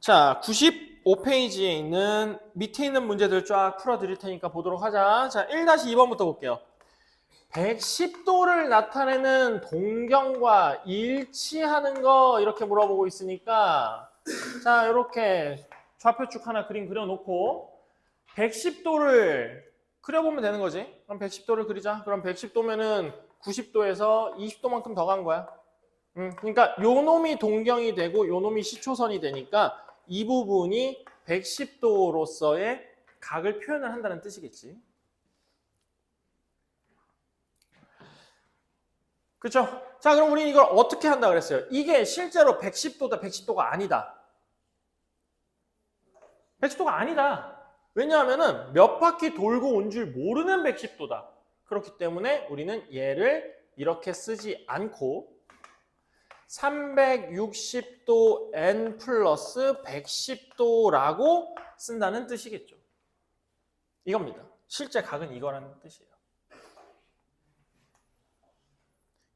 자, 95페이지에 있는 밑에 있는 문제들 쫙 풀어드릴 테니까 보도록 하자. 자, 1-2번부터 볼게요. 110도를 나타내는 동경과 일치하는 거 이렇게 물어보고 있으니까 자, 이렇게 좌표축 하나 그림 그려놓고 110도를 그려보면 되는 거지. 그럼 110도를 그리자. 그럼 110도면은 90도에서 20도만큼 더 간 거야. 그러니까 요 놈이 동경이 되고 요 놈이 시초선이 되니까 이 부분이 110도로서의 각을 표현을 한다는 뜻이겠지. 그렇죠? 자, 그럼 우리는 이걸 어떻게 한다 그랬어요? 이게 실제로 110도다, 110도가 아니다. 110도가 아니다. 왜냐하면은 몇 바퀴 돌고 온 줄 모르는 110도다. 그렇기 때문에 우리는 얘를 이렇게 쓰지 않고 360도 n 플러스 110도라고 쓴다는 뜻이겠죠. 이겁니다. 실제 각은 이거라는 뜻이에요.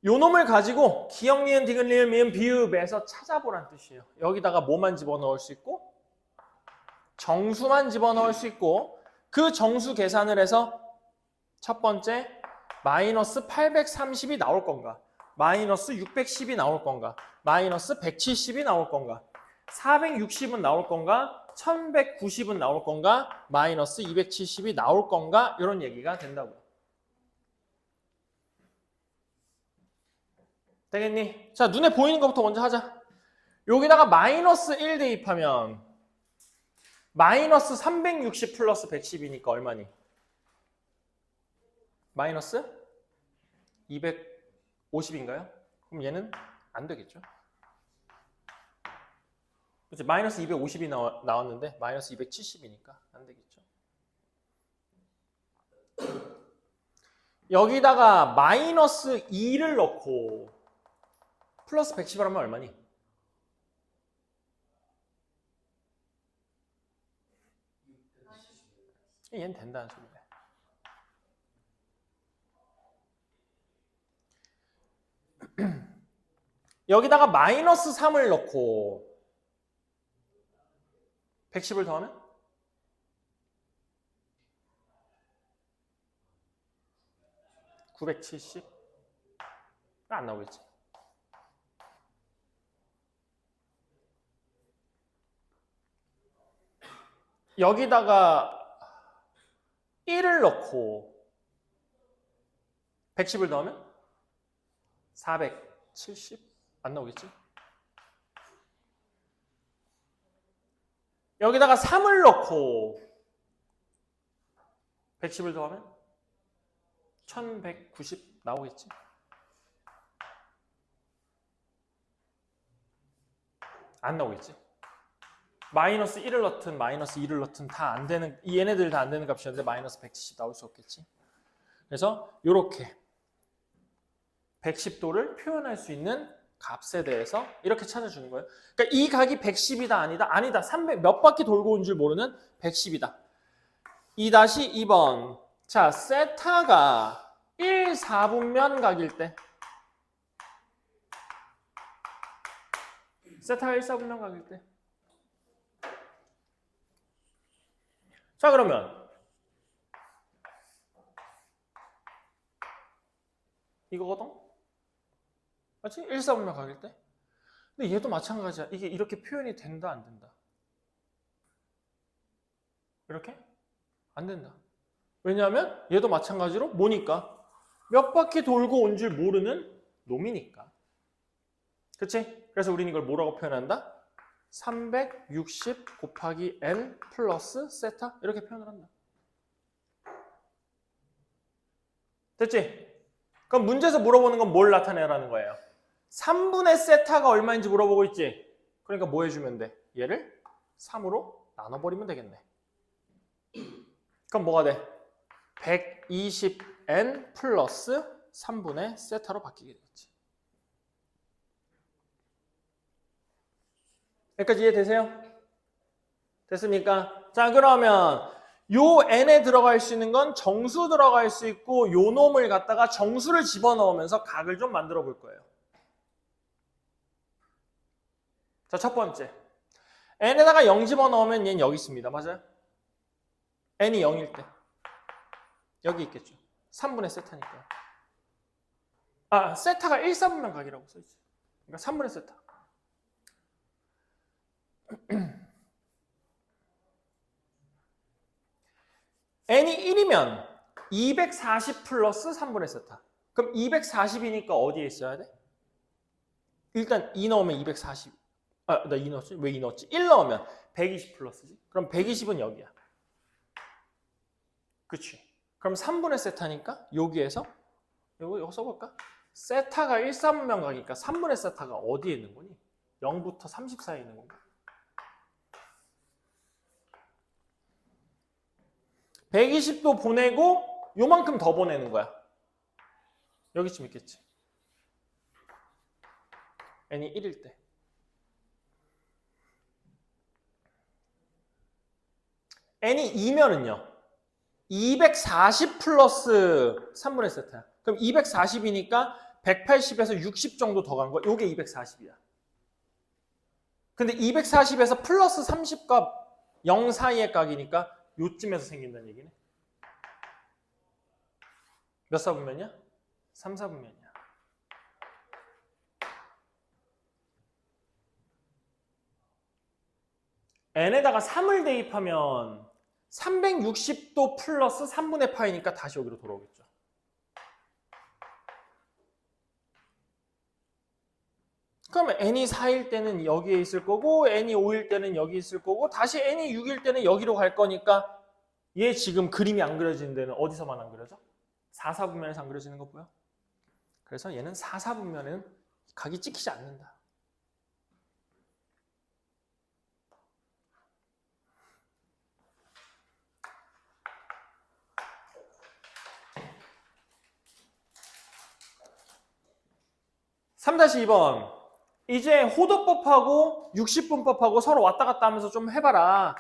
요 놈을 가지고 기역, 니은, 디귿, 리을, 미음, 비읍에서 찾아보란 뜻이에요. 여기다가 뭐만 집어넣을 수 있고 정수만 집어넣을 수 있고 그 정수 계산을 해서 첫 번째 마이너스 830이 나올 건가, 마이너스 610이 나올 건가, 마이너스 170이 나올 건가, 460은 나올 건가, 1190은 나올 건가, 마이너스 270이 나올 건가, 이런 얘기가 된다고요. 되겠니? 자, 눈에 보이는 것부터 먼저 하자. 여기다가 마이너스 1 대입하면 마이너스 360 플러스 110이니까 얼마니? 마이너스 250인가요? 그럼 얘는 안 되겠죠? 그치? 마이너스 250이 나왔는데 마이너스 270이니까 안 되겠죠? 여기다가 마이너스 2를 넣고 플러스 110을 하면 얼마니? 얘는 된다는 소리네. 여기다가 마이너스 3을 넣고 110을 더하면? (970) 안 나오겠지. 여기다가 1을 넣고 110을 더하면 470? 안 나오겠지? 여기다가 3을 넣고 110을 더하면 1190 나오겠지? 안 나오겠지? 마이너스 1을 넣든 마이너스 2를 넣든 다 안 되는, 얘네들 다 안 되는 값이었는데 마이너스 170 나올 수 없겠지. 그래서 이렇게 110도를 표현할 수 있는 값에 대해서 이렇게 찾아주는 거예요. 그러니까 이 각이 110이다 아니다? 아니다. 300 몇 바퀴 돌고 온 줄 모르는 110이다. 2-2번. 자, 세타가 1/4분면 각일 때, 세타가 1/4분면 각일 때, 자, 그러면 이거거든? 맞지? 1/4분면 각일 때. 근데 얘도 마찬가지야. 이게 이렇게 표현이 된다, 안 된다? 이렇게? 안 된다. 왜냐하면 얘도 마찬가지로 뭐니까? 몇 바퀴 돌고 온 줄 모르는 놈이니까. 그치? 그래서 우리는 이걸 뭐라고 표현한다? 360 곱하기 n 플러스 세타 이렇게 표현을 한다. 됐지? 그럼 문제에서 물어보는 건 뭘 나타내라는 거예요? 3분의 세타가 얼마인지 물어보고 있지? 그러니까 뭐 해주면 돼? 얘를 3으로 나눠버리면 되겠네. 그럼 뭐가 돼? 120n 플러스 3분의 세타로 바뀌게 되겠지. 여기까지 이해되세요? 됐습니까? 자, 그러면 요 n에 들어갈 수 있는 건 정수 들어갈 수 있고 요 놈을 갖다가 정수를 집어넣으면서 각을 좀 만들어 볼 거예요. 자, 첫 번째. n에다가 0 집어넣으면 얘는 여기 있습니다. 맞아요? n이 0일 때 여기 있겠죠. 3분의 세타니까. 아, 세타가 1, 4분면 각이라고 써있어요. 그러니까 3분의 세타. n이 1이면 240 플러스 3분의 세타. 그럼 240이니까 어디에 있어야 돼? 일단 2 넣으면 240. 아, 나 2 넣었지? 왜 2 넣었지? 1 넣으면 120 플러스지. 그럼 120은 여기야. 그치? 그럼 3분의 세타니까 여기에서 이거 써볼까? 세타가 1, 3분면 각이니까 3분의 세타가 어디에 있는 거니? 0부터 30 사이에 있는 건가? 120도 보내고 요만큼 더 보내는 거야. 여기쯤 있겠지. n이 1일 때. n이 2면은요. 240 플러스 3분의 세타야. 그럼 240이니까 180에서 60 정도 더 간 거야. 요게 240이야. 근데 240에서 플러스 30과 0 사이의 각이니까 요쯤에서 생긴다는 얘기네. 몇 사분면이야? 3, 4분면이야. n에다가 3을 대입하면 360도 플러스 3분의 파이니까 다시 여기로 돌아오겠죠. 그러면 n이 4일 때는 여기에 있을 거고 n이 5일 때는 여기 있을 거고 다시 n이 6일 때는 여기로 갈 거니까 얘 지금 그림이 안 그려지는 데는 어디서만 안 그려져? 4, 4분면에서 안 그려지는 거 보여? 그래서 얘는 4, 4분면은 각이 찍히지 않는다. (3-2번) 이제 호도법하고 60분법하고 서로 왔다 갔다 하면서 좀 해봐라.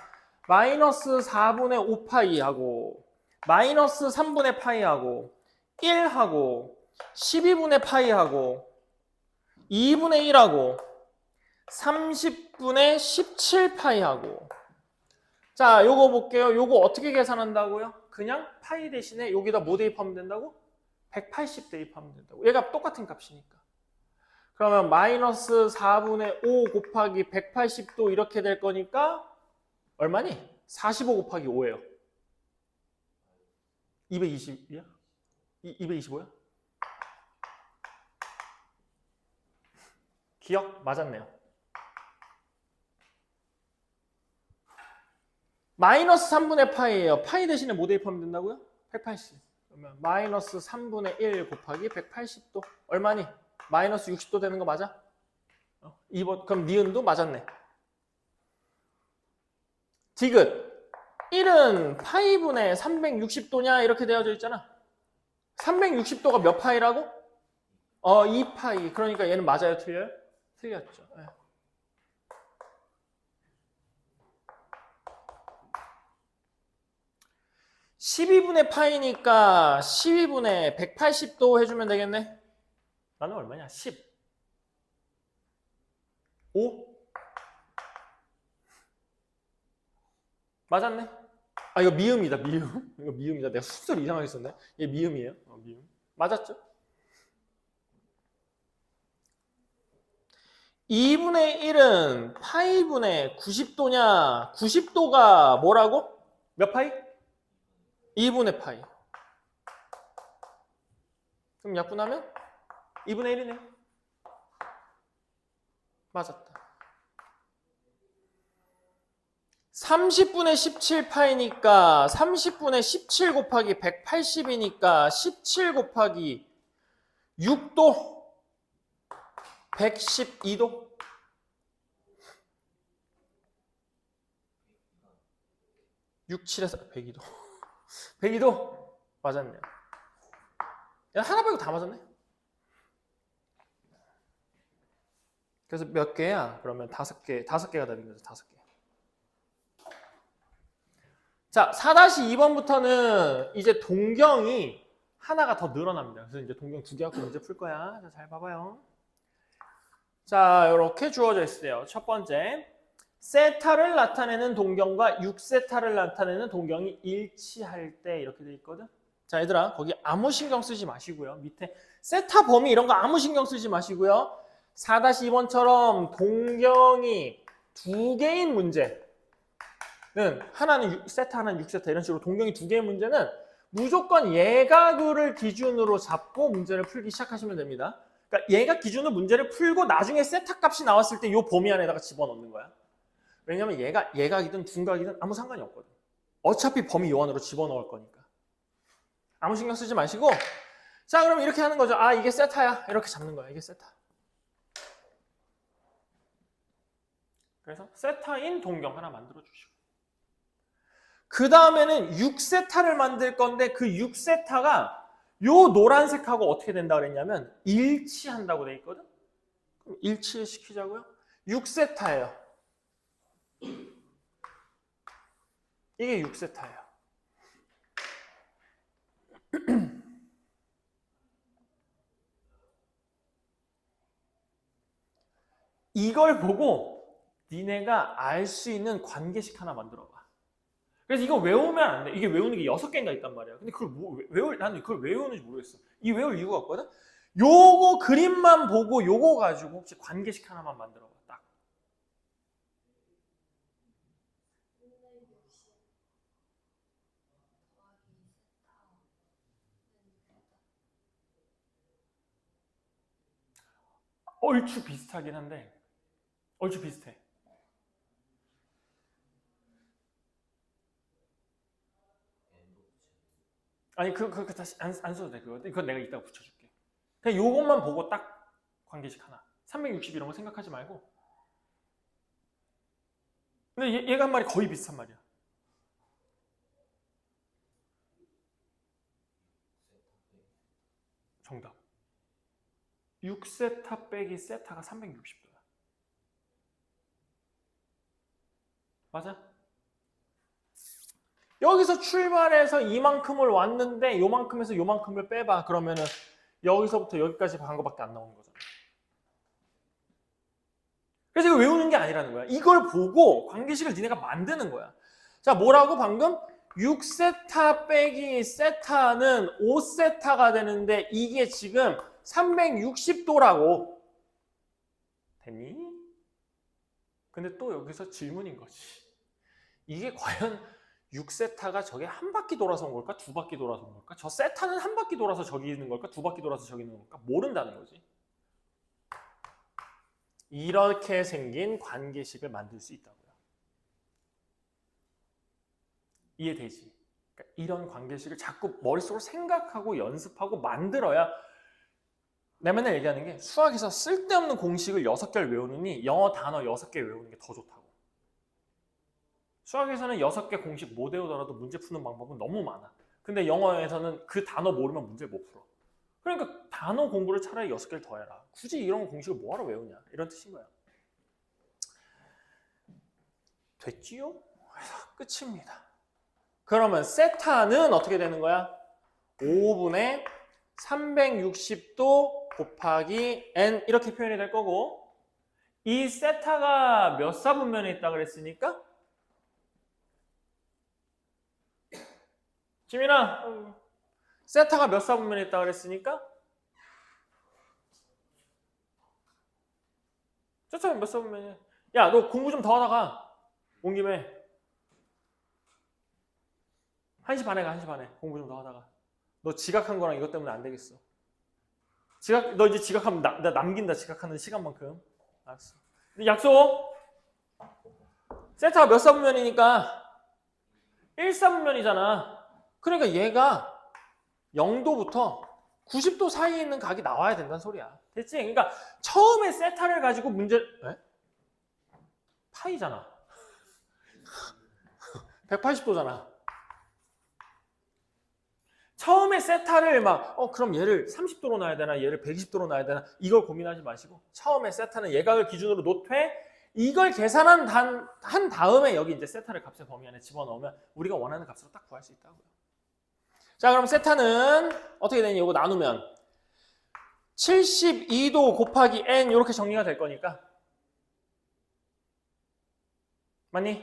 마이너스 4분의 5파이하고 마이너스 3분의 파이하고 1하고 12분의 파이하고 2분의 1하고 30분의 17파이하고 자, 요거 볼게요. 요거 어떻게 계산한다고요? 그냥 파이 대신에 여기다 뭐 대입하면 된다고? 180 대입하면 된다고. 얘가 똑같은 값이니까. 그러면 마이너스 4분의 5 곱하기 180도 이렇게 될 거니까 얼마니? 45 곱하기 5예요. 220이야? 225야? 기억? 맞았네요. 마이너스 3분의 파이예요. 파이 대신에 뭐 대입하면 된다고요? 180. 그러면 마이너스 3분의 1 곱하기 180도 얼마니? 마이너스 60도 되는 거 맞아? 2번 그럼 니은도 맞았네. 디귿 1은 파이분의 360도냐 이렇게 되어져 있잖아. 360도가 몇 파이라고? 2파이. 그러니까 얘는 맞아요? 틀려요? 틀렸죠. 네. (12분의) 파이니까 12분의 180도 해주면 되겠네. 나는 얼마냐? 10. 5? 맞았네. 아, 이거 미음이다, 미음. 이거 미음이다. 내가 순서를 이상하게 썼네. 얘 미음이에요. 미음. 맞았죠? 2분의 1은 파이분의 90도냐? 90도가 뭐라고? 몇 파이? 2분의 파이. 그럼 약분하면 2분의 1이네. 맞았다. 30분의 17파이니까 30분의 17 곱하기 180이니까 17 곱하기 6도 112도 6, 7에서 102도 102도 맞았네요. 야, 하나 빼고 다 맞았네. 그래서 몇 개야? 그러면 5개, 5개가 답인 거죠. 5개. 자, 4-2번부터는 이제 동경이 하나가 더 늘어납니다. 그래서 이제 동경 2개 갖고 문제 풀 거야. 자, 잘 봐봐요. 자, 이렇게 주어져 있어요. 첫 번째, 세타를 나타내는 동경과 6세타를 나타내는 동경이 일치할 때 이렇게 돼 있거든. 자, 얘들아, 거기 아무 신경 쓰지 마시고요. 밑에 세타 범위 이런 거 아무 신경 쓰지 마시고요. 4-2번처럼 동경이 두 개인 문제는 하나는 세타, 하나는 6세타 이런 식으로 동경이 두 개의 문제는 무조건 예각을 기준으로 잡고 문제를 풀기 시작하시면 됩니다. 그러니까 예각 기준으로 문제를 풀고 나중에 세타 값이 나왔을 때 이 범위 안에다가 집어넣는 거야. 왜냐면 예각이든 둔각이든 아무 상관이 없거든. 어차피 범위 요 안으로 집어넣을 거니까. 아무 신경 쓰지 마시고, 자, 그럼 이렇게 하는 거죠. 아, 이게 세타야. 이렇게 잡는 거야. 이게 세타. 그래서 세타인 동경 하나 만들어 주시고. 그 다음에는 6세타를 만들 건데 그 6세타가 요 노란색하고 어떻게 된다 그랬냐면 일치한다고 돼 있거든. 그럼 일치를 시키자고요. 6세타예요. 이게 6세타예요. 이걸 보고 니네가 알 수 있는 관계식 하나 만들어봐. 그래서 이거 외우면 안 돼. 이게 외우는 게 6개인가 있단 말이야. 근데 그걸 나는 그걸 왜 외우는지 모르겠어. 이 외울 이유가 없거든. 요거 그림만 보고 요거 가지고 혹시 관계식 하나만 만들어봐. 딱. 얼추 비슷하긴 한데 얼추 비슷해. 아니 그 다시 안 써도 돼. 그건 내가 이따가 붙여줄게. 그냥 요것만 보고 딱 관계식 하나. 360 이런 거 생각하지 말고. 근데 얘가 한 말이 거의 비슷한 말이야. 정답. 6세타 빼기 세타가 360도야. 맞아? 여기서 출발해서 이만큼을 왔는데 요만큼에서 요만큼을 빼봐. 그러면은 여기서부터 여기까지 간 거밖에 안 나오는 거잖아. 그래서 이거 외우는 게 아니라는 거야. 이걸 보고 관계식을 니네가 만드는 거야. 자, 뭐라고 방금? 6세타 빼기 세타는 5세타가 되는데 이게 지금 360도라고. 됐니? 근데 또 여기서 질문인 거지. 이게 과연 6세타가 저게 한 바퀴 돌아서 온 걸까? 두 바퀴 돌아서 온 걸까? 저 세타는 한 바퀴 돌아서 저기 있는 걸까? 두 바퀴 돌아서 저기 있는 걸까? 모른다는 거지. 이렇게 생긴 관계식을 만들 수 있다고요. 이해되지? 그러니까 이런 관계식을 자꾸 머릿속으로 생각하고 연습하고 만들어야 내가 맨날 얘기하는 게 수학에서 쓸데없는 공식을 6개를 외우느니 영어 단어 6개 외우는 게 더 좋다고. 수학에서는 6개 공식 못 외우더라도 문제 푸는 방법은 너무 많아. 근데 영어에서는 그 단어 모르면 문제 못 풀어. 그러니까 단어 공부를 차라리 6개를 더 해라. 굳이 이런 공식을 뭐하러 외우냐. 이런 뜻인 거야. 됐지요? 그래서 끝입니다. 그러면 세타는 어떻게 되는 거야? 5분의 360도 곱하기 n 이렇게 표현이 될 거고 이 세타가 몇 사분면에 있다 그랬으니까? 지민아, 세타가 몇 사분면에 있다 그랬으니까? 세타가 몇 사분면이야? 야, 너 공부 좀 더 하다가 온 김에 1시 반에 가, 1시 반에 공부 좀 더 하다가 너 지각한 거랑 이것 때문에 안 되겠어. 너 이제 지각하면 나 남긴다. 지각하는 시간만큼. 알았어. 약속. 세타가 몇 사분면이니까 1사분면이잖아. 그러니까 얘가 0도부터 90도 사이에 있는 각이 나와야 된다는 소리야. 됐지? 그러니까 처음에 세타를 가지고 에? 파이잖아. 180도잖아. 처음에 세타를 그럼 얘를 30도로 놔야 되나 얘를 120도로 놔야 되나 이걸 고민하지 마시고 처음에 세타는 예각을 기준으로 놓되 이걸 계산한 한 다음에 여기 이제 세타를 값의 범위 안에 집어넣으면 우리가 원하는 값으로 딱 구할 수 있다고요. 자, 그럼 세타는 어떻게 되니? 이거 나누면 72도 곱하기 n 이렇게 정리가 될 거니까 맞니?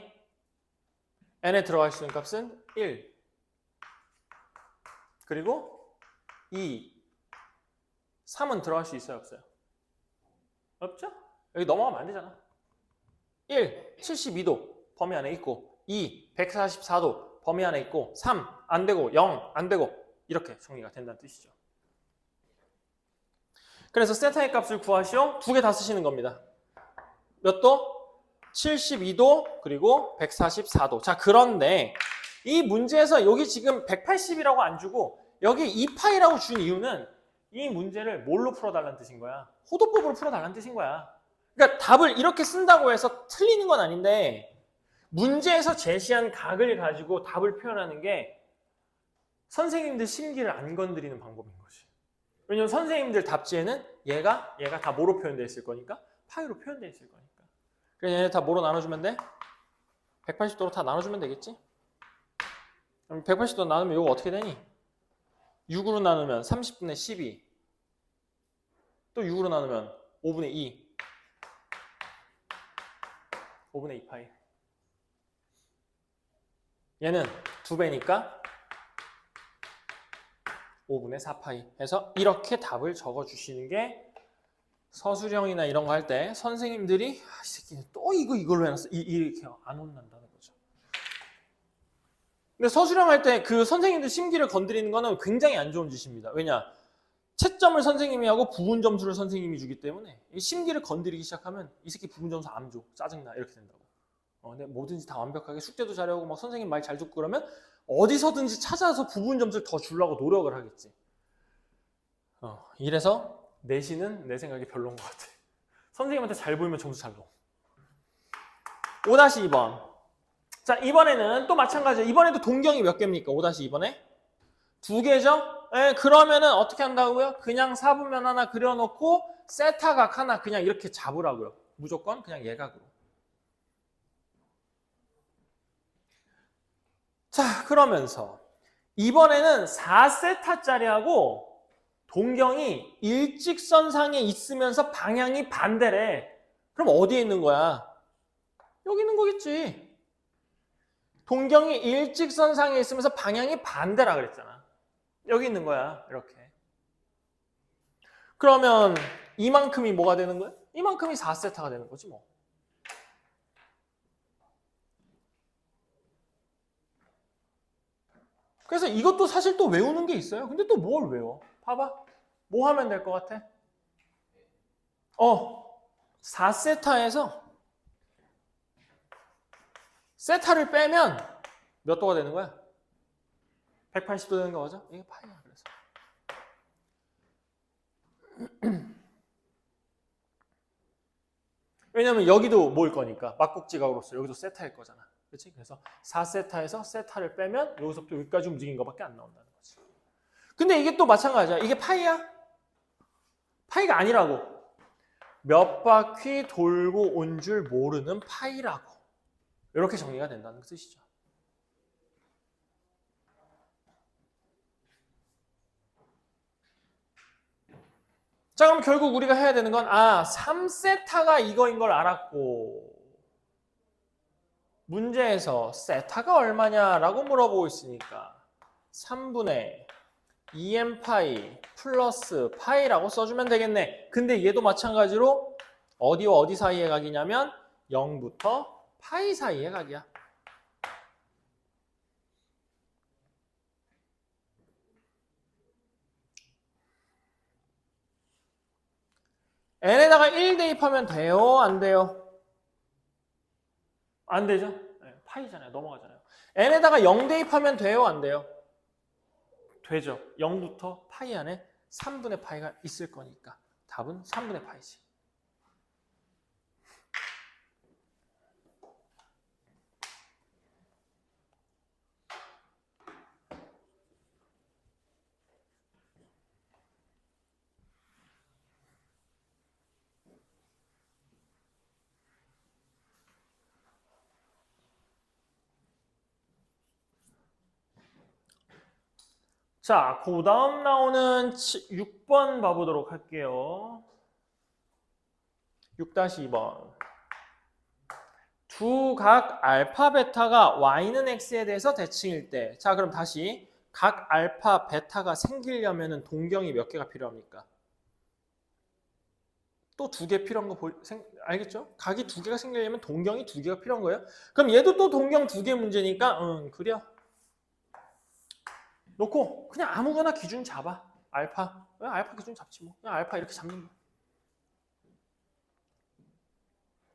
n에 들어갈 수 있는 값은 1 그리고 2 3은 들어갈 수 있어요 없어요? 없죠? 여기 넘어가면 안 되잖아. 1 72도 범위 안에 있고 2 144도 범위 안에 있고 3 안 되고 0 안 되고 이렇게 정리가 된다는 뜻이죠. 그래서 세타의 값을 구하시오. 두 개 다 쓰시는 겁니다. 몇 도? 72도 그리고 144도. 자, 그런데 이 문제에서 여기 지금 180이라고 안 주고 여기 2파이라고 준 이유는 이 문제를 뭘로 풀어달라는 뜻인 거야? 호도법으로 풀어달라는 뜻인 거야. 그러니까 답을 이렇게 쓴다고 해서 틀리는 건 아닌데 문제에서 제시한 각을 가지고 답을 표현하는 게 선생님들 심기를 안 건드리는 방법인 거지. 왜냐면 선생님들 답지에는 얘가 다 뭐로 표현되어 있을 거니까 파이로 표현되어 있을 거니까. 그래서 얘네 다 뭐로 나눠주면 돼? 180도로 다 나눠주면 되겠지? 그럼 180도 나누면 이거 어떻게 되니? 6으로 나누면 30분의 12 또 6으로 나누면 5분의 2 5분의 2파이 얘는 2배니까 5분의 4파이 해서 이렇게 답을 적어주시는 게 서술형이나 이런 거 할 때 선생님들이 이 새끼는 또 이걸로 해놨어 이렇게 안 혼난다는 거죠. 근데 서술형 할 때 그 선생님들 심기를 건드리는 거는 굉장히 안 좋은 짓입니다. 왜냐? 채점을 선생님이 하고 부분 점수를 선생님이 주기 때문에 이 심기를 건드리기 시작하면 이 새끼 부분 점수 안 줘. 짜증나. 이렇게 된다고. 근데 뭐든지 다 완벽하게 숙제도 잘하고 막 선생님 말 잘 듣고 그러면 어디서든지 찾아서 부분 점수를 더 주려고 노력을 하겠지. 이래서 내신은 내 생각에 별로인 것 같아. 선생님한테 잘 보이면 점수 잘 넣어. 5-2번. 자, 이번에는 또 마찬가지예요. 이번에도 동경이 몇 개입니까? 5-2번에? 2개죠? 네, 그러면은 어떻게 한다고요? 그냥 4분면 하나 그려놓고 세타각 하나 그냥 이렇게 잡으라고요. 무조건 그냥 예각으로. 자, 그러면서 이번에는 4세타짜리하고 동경이 일직선상에 있으면서 방향이 반대래. 그럼 어디에 있는 거야? 여기 있는 거겠지. 동경이 일직선상에 있으면서 방향이 반대라 그랬잖아. 여기 있는 거야. 이렇게. 그러면 이만큼이 뭐가 되는 거야? 이만큼이 4세타가 되는 거지 뭐. 그래서 이것도 사실 또 외우는 게 있어요. 근데 또 뭘 외워? 봐봐. 뭐 하면 될 것 같아? 4세타에서 세타를 빼면 몇 도가 되는 거야? 180도 되는 거죠? 이게 파이야. 그래서. 왜냐면 여기도 뭘 거니까 막국지각으로서 여기도 세타일 거잖아. 그렇지? 그래서 4세타에서 세타를 빼면 여기서부터 여기까지 움직인 것밖에 안 나온다는 거지. 근데 이게 또 마찬가지야. 이게 파이야? 파이가 아니라고. 몇 바퀴 돌고 온 줄 모르는 파이라고. 이렇게 정리가 된다는 뜻이죠. 자, 그럼 결국 우리가 해야 되는 건 3세타가 이거인 걸 알았고 문제에서 세타가 얼마냐라고 물어보고 있으니까 3분의 2n파이 플러스 파이라고 써주면 되겠네. 근데 얘도 마찬가지로 어디와 어디 사이의 각이냐면 0부터 파이 사이의 각이야. n에다가 1 대입하면 돼요? 안 돼요? 안 되죠? 네, 파이잖아요. 넘어가잖아요. n에다가 0 대입하면 돼요? 안 돼요? 되죠. 0부터 파이 안에 3분의 파이가 있을 거니까 답은 3분의 파이지. 자, 그 다음 나오는 6번 봐보도록 할게요. 6-2번. 두 각 알파 베타가 y는 x에 대해서 대칭일 때, 자 그럼 다시 각 알파 베타가 생기려면 동경이 몇 개가 필요합니까? 또 두 개 필요한 거 알겠죠? 각이 두 개가 생기려면 동경이 두 개가 필요한 거예요. 그럼 얘도 또 동경 두 개 문제니까 그려. 놓고 그냥 아무거나 기준 잡아. 알파. 알파 기준 잡지 뭐. 그냥 알파 이렇게 잡는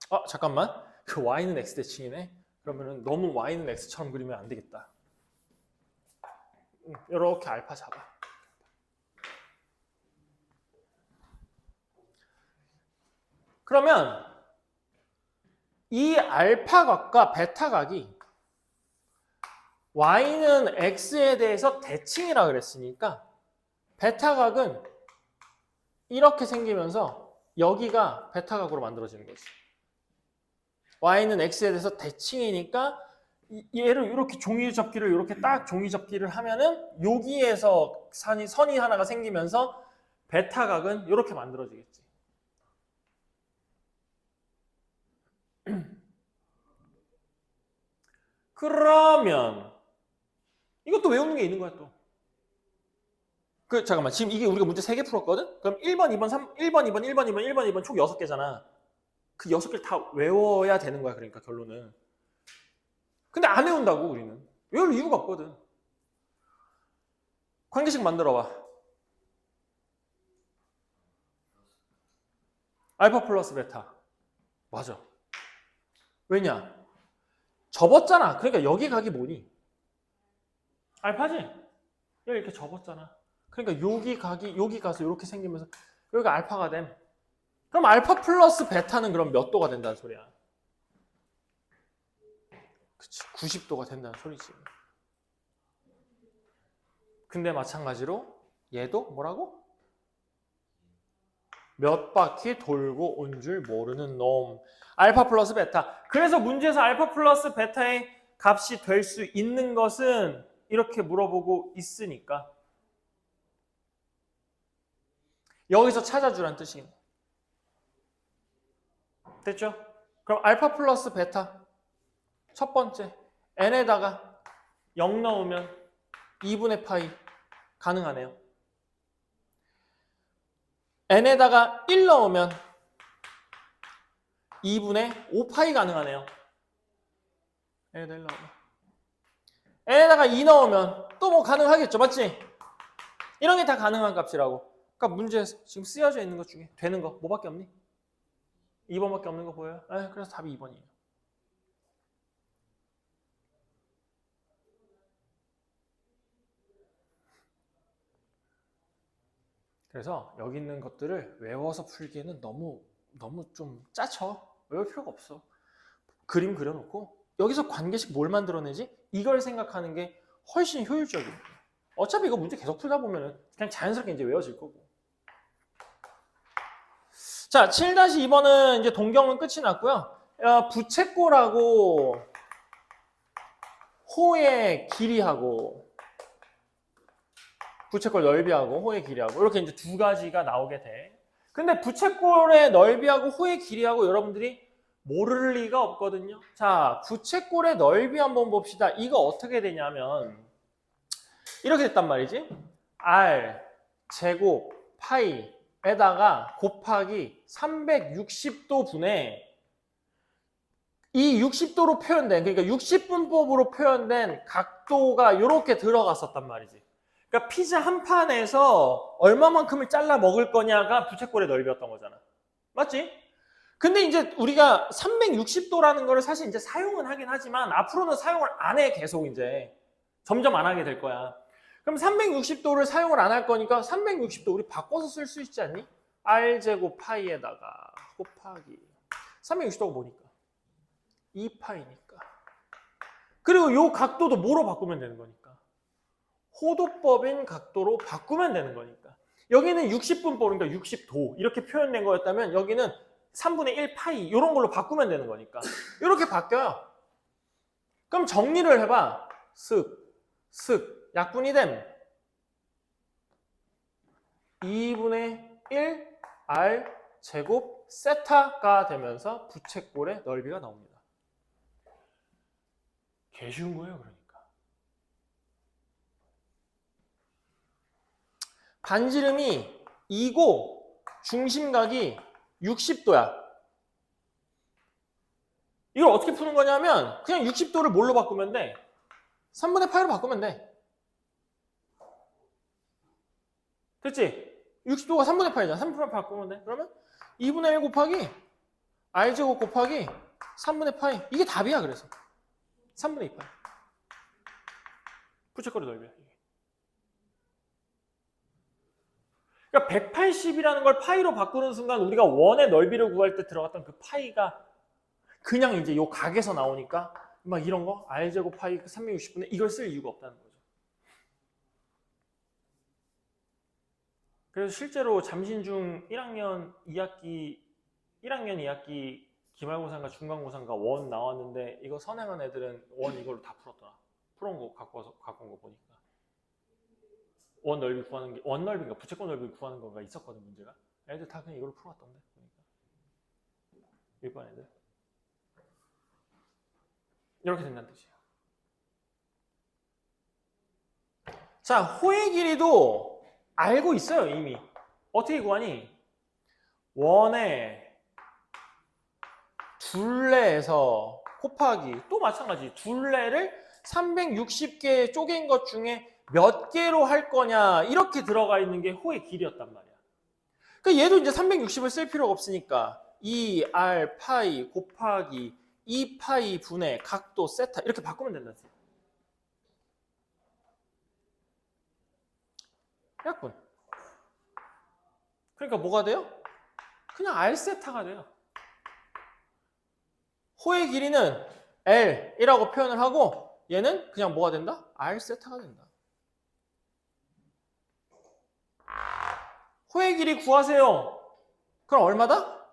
거. 잠깐만. 그 y는 x 대칭이네. 그러면은 너무 y는 x처럼 그리면 안 되겠다. 이렇게 알파 잡아. 그러면 이 알파 각과 베타 각이 y는 x에 대해서 대칭이라 그랬으니까 베타 각은 이렇게 생기면서 여기가 베타 각으로 만들어지는 거지. y는 x에 대해서 대칭이니까 얘를 이렇게 종이 접기를 이렇게 딱 종이 접기를 하면은 여기에서 선이 하나가 생기면서 베타 각은 이렇게 만들어지겠지. 그러면 이것도 외우는 게 있는 거야 또. 잠깐만. 지금 이게 우리가 문제 3개 풀었거든? 그럼 1번, 2번, 1번, 2번, 1번, 2번, 1번, 2번 총 6개잖아. 그 6개를 다 외워야 되는 거야. 그러니까 결론은. 근데 안 외운다고 우리는. 외울 이유가 없거든. 관계식 만들어봐. 알파 플러스 베타. 맞아. 왜냐? 접었잖아. 그러니까 여기 각이 뭐니? 알파지? 여기 이렇게 접었잖아. 그러니까 여기 가서 이렇게 생기면서 여기가 알파가 됨. 그럼 알파 플러스 베타는 그럼 몇 도가 된다는 소리야? 그치, 90도가 된다는 소리지. 근데 마찬가지로 얘도 뭐라고? 몇 바퀴 돌고 온 줄 모르는 놈. 알파 플러스 베타. 그래서 문제에서 알파 플러스 베타의 값이 될 수 있는 것은 이렇게 물어보고 있으니까 여기서 찾아주란 뜻이에요. 됐죠? 그럼 알파 플러스 베타 첫 번째 n에다가 0 넣으면 2분의 파이 가능하네요. n에다가 1 넣으면 2분의 5파이 가능하네요. n에다 1 넣으면 n에다가 2 넣으면 또 뭐 가능하겠죠. 맞지? 이런 게 다 가능한 값이라고. 그러니까 문제 지금 쓰여져 있는 것 중에 되는 거 뭐밖에 없니? 2번밖에 없는 거 보여요? 그래서 답이 2번이에요. 그래서 여기 있는 것들을 외워서 풀기에는 너무 좀 짜쳐. 외울 필요가 없어. 그림 그려놓고 여기서 관계식 뭘 만들어내지? 이걸 생각하는 게 훨씬 효율적이에요. 어차피 이거 문제 계속 풀다 보면 그냥 자연스럽게 이제 외워질 거고. 자, 7-2번은 이제 동경은 끝이 났고요. 부채꼴하고 호의 길이하고 부채꼴 넓이하고 호의 길이하고 이렇게 이제 두 가지가 나오게 돼. 근데 부채꼴의 넓이하고 호의 길이하고 여러분들이 모를 리가 없거든요. 자, 부채꼴의 넓이 한번 봅시다. 이거 어떻게 되냐면 이렇게 됐단 말이지. R 제곱 파이에다가 곱하기 360도 분의 이 60도로 표현된, 그러니까 60분법으로 표현된 각도가 이렇게 들어갔었단 말이지. 그러니까 피자 한 판에서 얼마만큼을 잘라 먹을 거냐가 부채꼴의 넓이였던 거잖아. 맞지? 근데 이제 우리가 360도라는 거를 사실 이제 사용은 하긴 하지만 앞으로는 사용을 안 해. 계속 이제 점점 안 하게 될 거야. 그럼 360도를 사용을 안 할 거니까 360도 우리 바꿔서 쓸 수 있지 않니? R제곱 파이에다가 곱하기 360도가 뭐니까? 2파이니까. 그리고 요 각도도 뭐로 바꾸면 되는 거니까? 호도법인 각도로 바꾸면 되는 거니까. 여기는 60분법이니까 60도 이렇게 표현된 거였다면 여기는 3분의 1 파이 이런 걸로 바꾸면 되는 거니까. 이렇게 바뀌어요. 그럼 정리를 해봐. 슥 약분이 됨 2분의 1 R 제곱 세타가 되면서 부채꼴의 넓이가 나옵니다. 개 쉬운 거예요, 그러니까. 반지름이 2고 중심각이 60도야. 이걸 어떻게 푸는 거냐면 그냥 60도를 뭘로 바꾸면 돼? 3분의 파이로 바꾸면 돼. 됐지? 60도가 3분의 파이잖아. 3분의 파이 바꾸면 돼. 그러면 2분의 1 곱하기 r제곱 곱하기 3분의 파이. 이게 답이야, 그래서. 3분의 2 파이. 부채거리 넓이야, 이게. 그러니까 180이라는 걸 파이로 바꾸는 순간 우리가 원의 넓이를 구할 때 들어갔던 그 파이가 그냥 이제 요 각에서 나오니까 막 이런 거 r제곱 파이 360분의 이걸 쓸 이유가 없다는 거죠. 그래서 실제로 잠신중 1학년 2학기 기말고사인가 중간고사인가 원 나왔는데 이거 선행한 애들은 원 이걸로 다 풀었더라. 풀은 거 갖고 온 거 보니까. 원 넓이 구하는 게, 원 넓이가 부채꼴 넓이 구하는 거가 있었거든, 문제가. 애들 다 그냥 이걸로 풀어왔던데, 보니까. 일반 애들. 이렇게 된다는 뜻이에요. 자, 호의 길이도 알고 있어요, 이미. 어떻게 구하니? 원의 둘레에서 곱하기, 또 마찬가지. 둘레를 360개 쪼갠 것 중에 몇 개로 할 거냐, 이렇게 들어가 있는 게 호의 길이였단 말이야. 그러니까 얘도 이제 360을 쓸 필요가 없으니까 2r 파이 곱하기 2파이 분의 각도 세타 이렇게 바꾸면 된다. 약분. 그러니까 뭐가 돼요? 그냥 r 세타가 돼요. 호의 길이는 L이라고 표현을 하고 얘는 그냥 뭐가 된다? R 세타가 된다. 호의 길이 구하세요. 그럼 얼마다?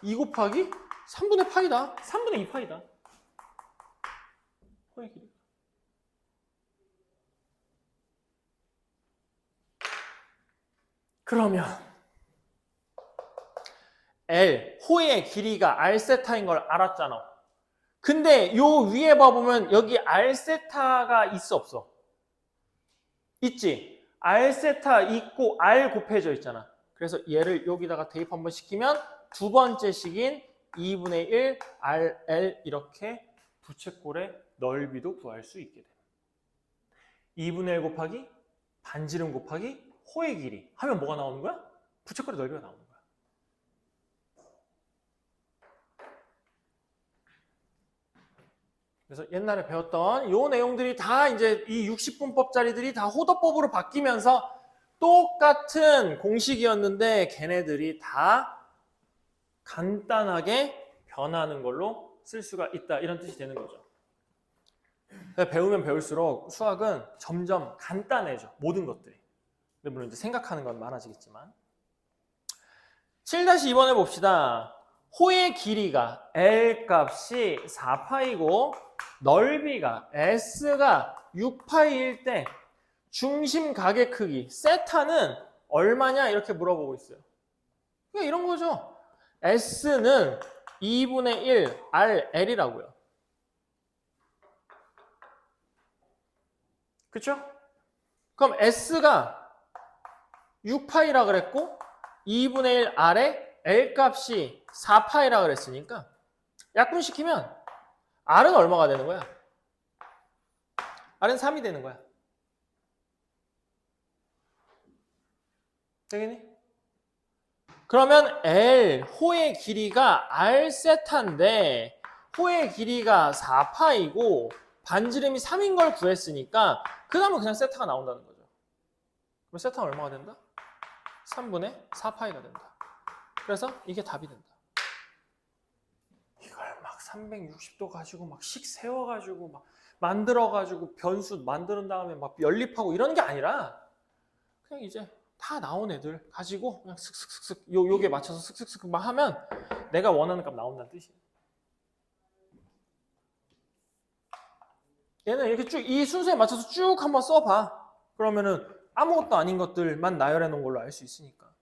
2 곱하기 3분의 파이다. 3분의 2 파이다. 호의 길이. 그러면 L, 호의 길이가 R 세타인 걸 알았잖아. 근데 요 위에 봐보면 여기 R 세타가 있어 없어? 있지? R 세타 있고 R 곱해져 있잖아. 그래서 얘를 여기다가 대입 한번 시키면 두 번째 식인 2분의 1 RL 이렇게 부채꼴의 넓이도 구할 수 있게 돼. 2분의 1 곱하기 반지름 곱하기 호의 길이 하면 뭐가 나오는 거야? 부채꼴의 넓이가 나오는 거야. 그래서 옛날에 배웠던 요 내용들이 다 이제 이 60분법짜리들이 다 호도법으로 바뀌면서 똑같은 공식이었는데 걔네들이 다 간단하게 변하는 걸로 쓸 수가 있다 이런 뜻이 되는 거죠. 배우면 배울수록 수학은 점점 간단해져. 모든 것들이. 근데 물론 이제 생각하는 건 많아지겠지만 7-2번 해봅시다. 호의 길이가 L 값이 4파이고 넓이가 S가 6파이일 때 중심각의 크기 세타는 얼마냐 이렇게 물어보고 있어요. 그러니까 이런 거죠. S는 2분의 1 RL이라고요. 그쵸? 그럼 S가 6파이라 그랬고 2분의 1 R에 L 값이 4파이라 그랬으니까 약분시키면 R은 얼마가 되는 거야? R은 3이 되는 거야. 되겠니? 그러면 L, 호의 길이가 R 세타인데 호의 길이가 4파이고 반지름이 3인 걸 구했으니까 그 다음은 그냥 세타가 나온다는 거죠. 그럼 세타는 얼마가 된다? 3분의 4파이가 된다. 그래서 이게 답이 된다. 이걸 막 360도 가지고 막 식 세워가지고 막 만들어가지고 변수 만드는 다음에 막 연립하고 이러는 게 아니라 그냥 이제 다 나온 애들 가지고 그냥 슥슥슥슥 요게 맞춰서 슥슥슥 막 하면 내가 원하는 값 나온다는 뜻이에요. 얘는 이렇게 쭉 이 순서에 맞춰서 쭉 한번 써봐. 그러면은 아무것도 아닌 것들만 나열해 놓은 걸로 알 수 있으니까.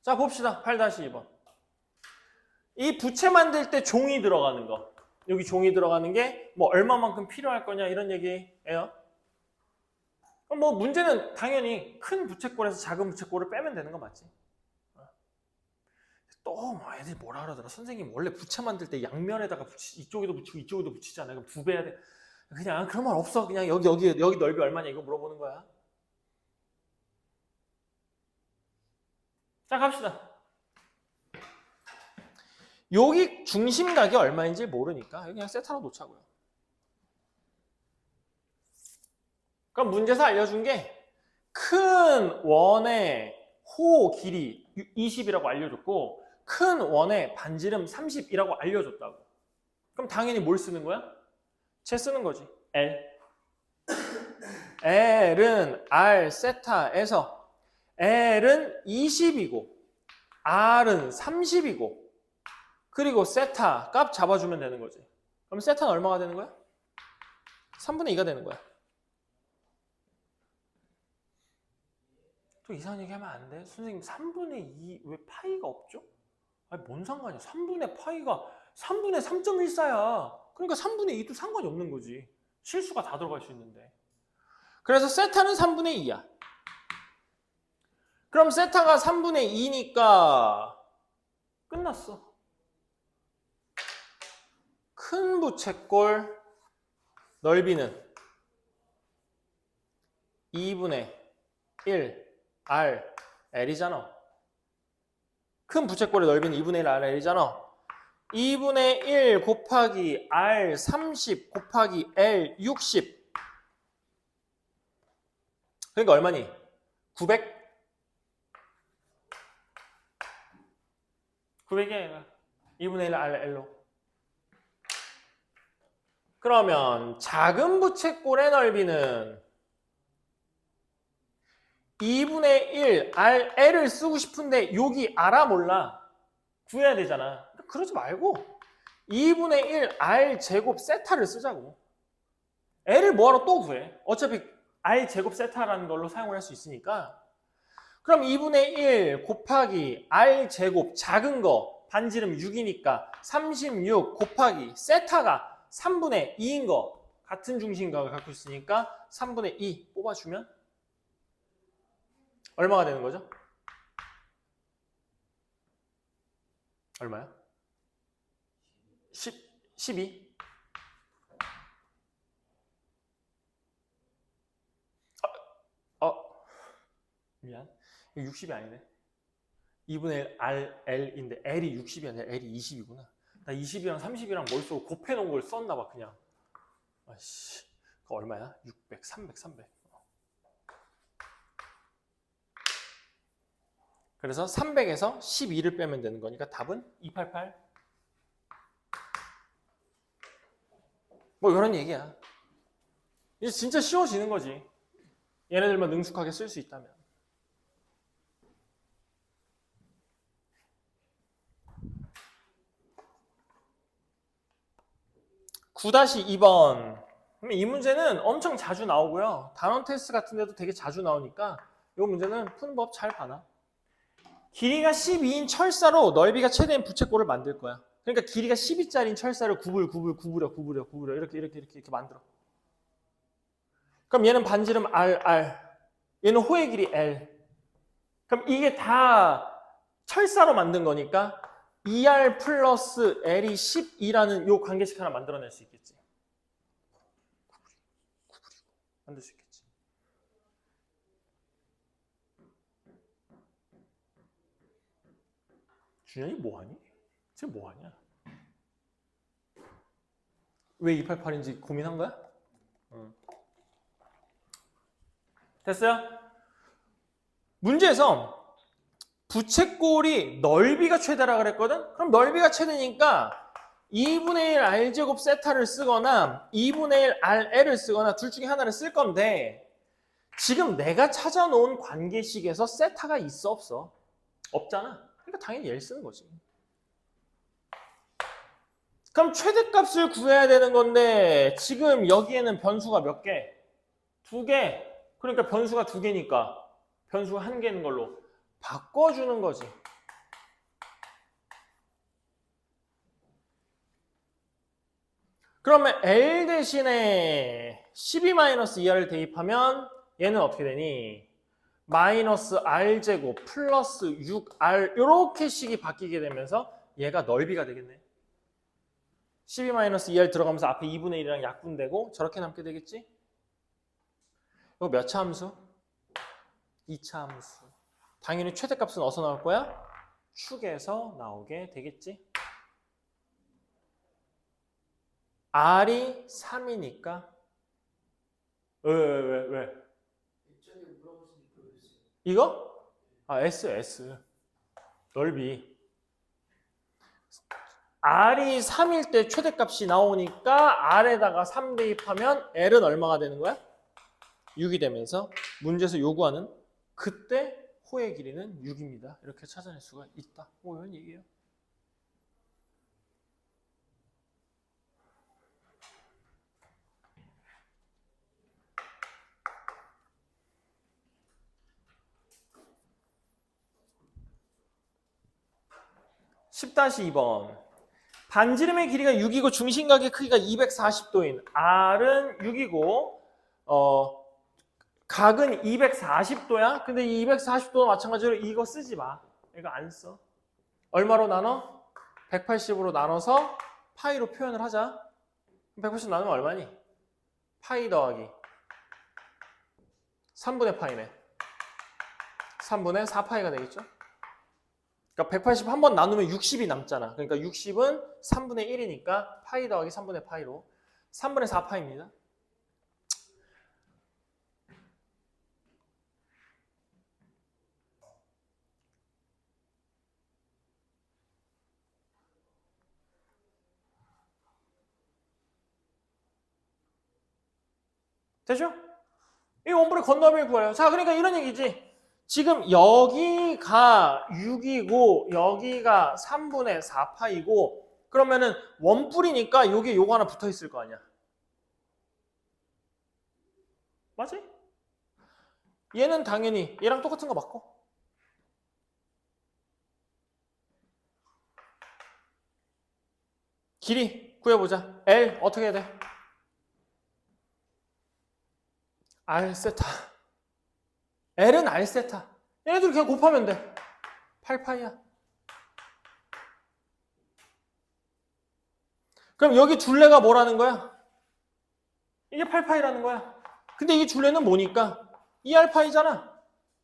자, 봅시다. 8-2번. 이 부채 만들 때 종이 들어가는 거. 여기 종이 들어가는 게 뭐 얼마만큼 필요할 거냐 이런 얘기예요. 그럼 뭐 문제는 당연히 큰 부채꼴에서 작은 부채꼴을 빼면 되는 거 맞지? 또 뭐 애들이 뭐라 그러더라. 선생님 원래 부채 만들 때 양면에다가 이쪽에도 붙이고 이쪽에도 붙이잖아요. 그럼 2배 해야 돼. 그냥 그런 말 없어. 그냥 여기 넓이 얼마냐 이거 물어보는 거야. 자, 갑시다. 여기 중심각이 얼마인지 모르니까 여기 그냥 세타로 놓자고요. 그럼 문제에서 알려준 게 큰 원의 호 길이 20이라고 알려줬고 큰 원의 반지름 30이라고 알려줬다고. 그럼 당연히 뭘 쓰는 거야? 쟤 쓰는 거지. L. L은 R 세타에서 L은 20이고 R은 30이고 그리고 세타 값 잡아주면 되는 거지. 그럼 세타는 얼마가 되는 거야? 3분의 2가 되는 거야. 또 이상한 얘기 하면 안 돼. 선생님 3분의 2 왜 파이가 없죠? 아니 뭔 상관이야. 3분의 파이가 3분의 3.14야. 그러니까 3분의 2도 상관이 없는 거지. 실수가 다 들어갈 수 있는데. 그래서 세타는 3분의 2야. 그럼 세타가 3분의 2니까 끝났어. 큰 부채꼴 넓이는 2분의 1 R L이잖아. 큰 부채꼴의 넓이는 2분의 1 R L이잖아. 2분의 1 곱하기 R 30 곱하기 L 60. 그러니까 얼마니? 900? 900이 아니라 2분의 1 R L로. 그러면 작은 부채꼴의 넓이는 2분의 1 R, L을 쓰고 싶은데 여기 알아 몰라 구해야 되잖아. 그러지 말고 2분의 1 R 제곱 세타를 쓰자고. L을 뭐하러 또 구해? 어차피 R 제곱 세타라는 걸로 사용을 할 수 있으니까. 그럼 2분의 1 곱하기 R 제곱 작은 거 반지름 6이니까 36 곱하기 세타가 3분의 2인 거 같은 중심각을 갖고 있으니까 3분의 2 뽑아주면 얼마가 되는 거죠? 얼마야? 12? 미안. 이거 60이 아니네. 2분의 1 R, L인데 L이 60이 아니라 L이 20이구나. 나 20이랑 30이랑 머릿속으로 곱해놓은 걸 썼나 봐 그냥. 아씨, 그거 얼마야? 600, 300, 300. 그래서 300에서 12를 빼면 되는 거니까 답은 288. 뭐 이런 얘기야. 이제 진짜 쉬워지는 거지. 얘네들만 능숙하게 쓸 수 있다면. (9-2번) 이 문제는 엄청 자주 나오고요. 단원 테스트 같은 데도 되게 자주 나오니까 이 문제는 푸는 법 잘 봐라. 길이가 12인 철사로 넓이가 최대인 부채꼴을 만들 거야. 그러니까 길이가 12짜리인 철사를 구부려 이렇게 만들어. 그럼 얘는 반지름 R, 얘는 호의 길이 L. 그럼 이게 다 철사로 만든 거니까 2R 플러스 L이 12라는 요 관계식 하나 만들어낼 수 있겠지. 만들 수 있겠지. 준현이 뭐하니? 쟤 뭐하냐? 왜 288인지 고민한 거야? 됐어요? 문제에서 부채꼴이 넓이가 최대라 그랬거든? 그럼 넓이가 최대니까 2분의 1 R제곱 세타를 쓰거나 2분의 1 RL을 쓰거나 둘 중에 하나를 쓸 건데 지금 내가 찾아놓은 관계식에서 세타가 있어 없어? 없잖아. 그러니까 당연히 얘를 쓰는 거지. 그럼 최대값을 구해야 되는 건데 지금 여기에는 변수가 몇 개? 2개. 그러니까 변수가 2개니까 변수가 1개인 걸로 바꿔주는 거지. 그러면 L 대신에 12-2R을 대입하면 얘는 어떻게 되니? 마이너스 R제곱 플러스 6R 이렇게 식이 바뀌게 되면서 얘가 넓이가 되겠네. 12-2R 들어가면서 앞에 2분의 1이랑 약분되고 저렇게 남게 되겠지? 이거 몇 차 함수? 2차 함수. 당연히 최대값은 어디서 나올 거야? 축에서 나오게 되겠지? R이 3이니까 왜? 이거? 아, S. 넓이. R이 3일 때 최대값이 나오니까 R에다가 3 대입하면 L은 얼마가 되는 거야? 6이 되면서 문제에서 요구하는 그때 호의 길이는 6입니다. 이렇게 찾아낼 수가 있다. 이런 얘기예요. (10-2번) 반지름의 길이가 6이고 중심각의 크기가 240도인 R은 6이고 각은 240도야. 근데 이 240도도 마찬가지로 이거 쓰지 마. 이거 안 써. 얼마로 나눠? 180으로 나눠서 파이로 표현을 하자. 180 나누면 얼마니? 파이 더하기 3분의 파이네. 3분의 4파이가 되겠죠? 그러니까 180 한 번 나누면 60이 남잖아. 그러니까 60은 3분의 1이니까 파이 더하기 3분의 파이로 3분의 4파입니다. 되죠? 이 원뿔의 건너비를 구해요. 자, 그러니까 이런 얘기지. 지금 여기가 6이고 여기가 3분의 4파이고 그러면은 원뿔이니까 여기 요거 하나 붙어 있을 거 아니야. 맞지? 얘는 당연히 얘랑 똑같은 거 맞고. 길이 구해보자. L 어떻게 해야 돼? R 세타. L은 R 세타. 얘네들 그냥 곱하면 돼. 8파이야. 그럼 여기 둘레가 뭐라는 거야? 이게 8파이라는 거야. 근데 이 둘레는 뭐니까? 2R파이잖아.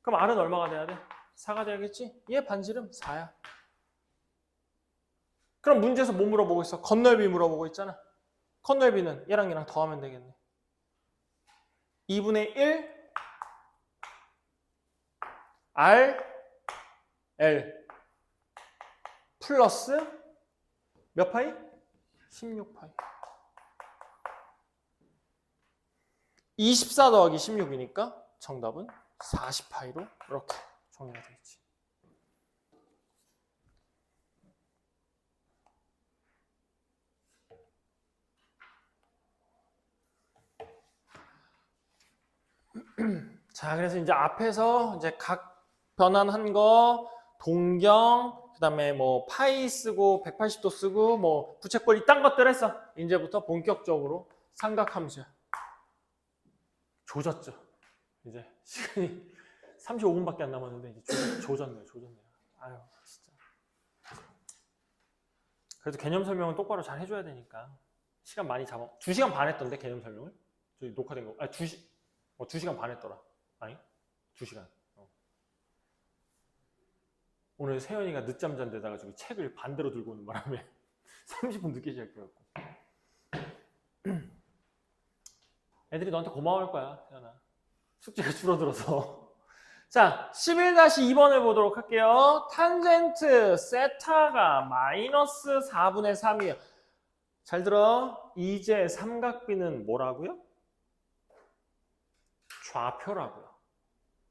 그럼 R은 얼마가 돼야 돼? 4가 돼야겠지? 얘 반지름 4야. 그럼 문제에서 뭐 물어보고 있어? 건널비 물어보고 있잖아. 건널비는 얘랑 더하면 되겠네. 2분의 1 R L 플러스 몇 파이? 16파이. 24 더하기 16이니까 정답은 40파이로 이렇게 정리가 되겠지. 자, 그래서 이제 앞에서 이제 각 변환한 거, 동경, 그 다음에 뭐 파이 쓰고 180도 쓰고 뭐 부채꼴 이딴 것들 했어. 이제부터 본격적으로 삼각함수야. 조졌죠. 이제 시간이 35분밖에 안 남았는데 이제 조졌네요. 아유 진짜. 그래도 개념 설명은 똑바로 잘 해줘야 되니까 시간 많이 잡아. 2시간 반 했던데 개념 설명을? 저희 녹화된 거. 2시간 반 했더라. 아니 2시간. 오늘 세연이가 늦잠 잔 데다가 저기 책을 반대로 들고 오는 바람에 30분 늦게 시작해갖고. 애들이 너한테 고마워할 거야, 세연아. 숙제가 줄어들어서. 자, 11-2번을 보도록 할게요. 탄젠트 세타가 마이너스 4분의 3이에요. 잘 들어. 이제 삼각비는 뭐라고요?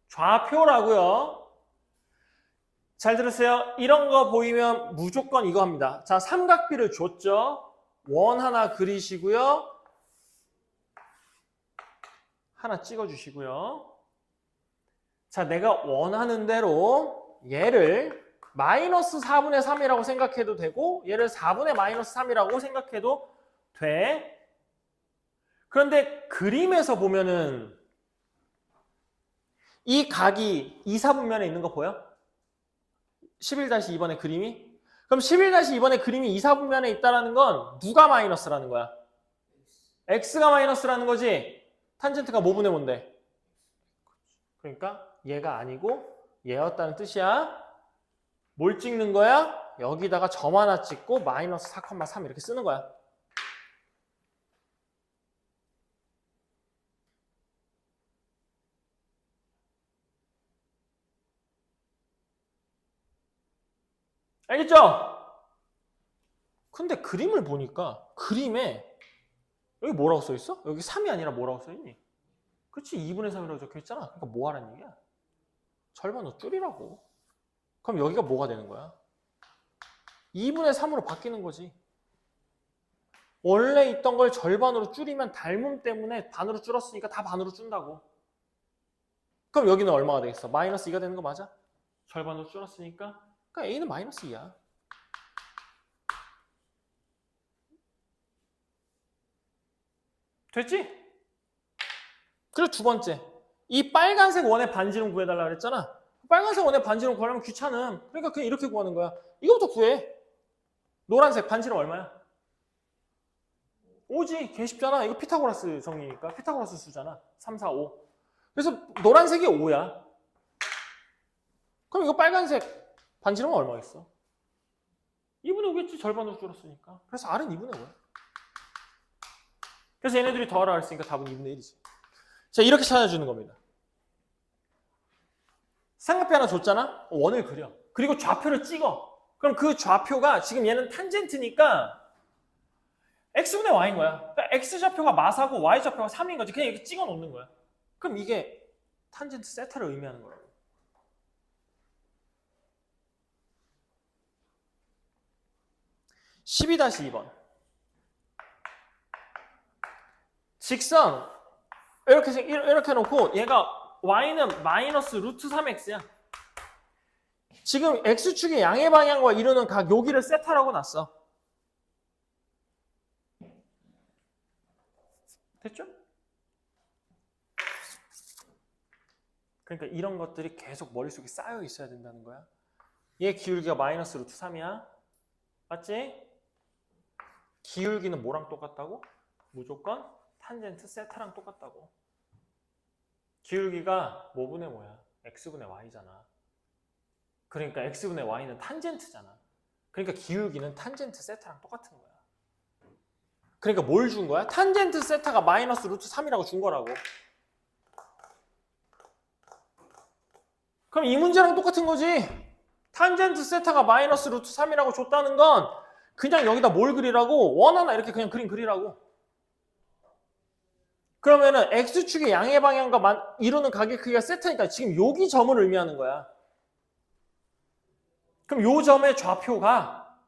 좌표라고요. 잘 들으세요. 이런 거 보이면 무조건 이거 합니다. 자, 삼각비를 줬죠. 원 하나 그리시고요. 하나 찍어주시고요. 자, 내가 원하는 대로 얘를 마이너스 4분의 3이라고 생각해도 되고 얘를 4분의 마이너스 3이라고 생각해도 돼. 그런데 그림에서 보면은 이 각이 2, 4분면에 있는 거 보여? 11-2번의 그림이? 그럼 11-2번의 그림이 2, 4분면에 있다는 건 누가 마이너스라는 거야? x가 마이너스라는 거지? 탄젠트가 뭐분의 뭔데? 그러니까 얘가 아니고 얘였다는 뜻이야. 뭘 찍는 거야? 여기다가 점 하나 찍고 마이너스 4,3 이렇게 쓰는 거야. 알겠죠? 근데 그림을 보니까 그림에 여기 뭐라고 써 있어? 여기 3이 아니라 뭐라고 써 있니? 그치, 2분의 3이라고 적혀 있잖아. 그러니까 뭐 하라는 얘기야? 절반으로 줄이라고. 그럼 여기가 뭐가 되는 거야? 2분의 3으로 바뀌는 거지. 원래 있던 걸 절반으로 줄이면 닮음 때문에 반으로 줄었으니까 다 반으로 준다고. 그럼 여기는 얼마가 되겠어? 마이너스 2가 되는 거 맞아? 절반으로 줄었으니까. 그러니까 A는 마이너스 2야. 됐지? 그리고 두 번째. 이 빨간색 원의 반지름 구해달라 그랬잖아. 빨간색 원의 반지름 구하려면 귀찮음. 그러니까 그냥 이렇게 구하는 거야. 이거부터 구해. 노란색 반지름 얼마야? 5지. 개 쉽잖아. 이거 피타고라스 정리니까. 피타고라스 수잖아. 3, 4, 5. 그래서 노란색이 5야. 그럼 이거 빨간색 반지름은 얼마겠어? 2분의 5겠지. 절반으로 줄었으니까. 그래서 R은 2분의 5야. 그래서 얘네들이 더하라 했으니까 답은 2분의 1이지. 자, 이렇게 찾아주는 겁니다. 삼각표 하나 줬잖아? 원을 그려. 그리고 좌표를 찍어. 그럼 그 좌표가 지금 얘는 탄젠트니까 x분의 y인 거야. 그러니까 x좌표가 마사고 y좌표가 3인 거지. 그냥 이렇게 찍어 놓는 거야. 그럼 이게 탄젠트 세타를 의미하는 거라고. (12-2번) 직선 이렇게 해놓고 얘가 y는 마이너스 루트 3x야. 지금 x축의 양의 방향과 이루는 각 여기를 세타라고 놨어. 됐죠? 그러니까 이런 것들이 계속 머릿속에 쌓여 있어야 된다는 거야. 얘 기울기가 마이너스 루트 3이야. 맞지? 기울기는 뭐랑 똑같다고? 무조건 탄젠트 세타랑 똑같다고. 기울기가 뭐분의 뭐야? x분의 y잖아. 그러니까 x분의 y는 탄젠트잖아. 그러니까 기울기는 탄젠트 세타랑 똑같은 거야. 그러니까 뭘 준 거야? 탄젠트 세타가 마이너스 루트 3이라고 준 거라고. 그럼 이 문제랑 똑같은 거지. 탄젠트 세타가 마이너스 루트 3이라고 줬다는 건 그냥 여기다 뭘 그리라고? 원 하나 이렇게 그냥 그림 그리라고. 그러면은 x축의 양의 방향과 이루는 각의 크기가 세타니까 지금 여기 점을 의미하는 거야. 그럼 요 점의 좌표가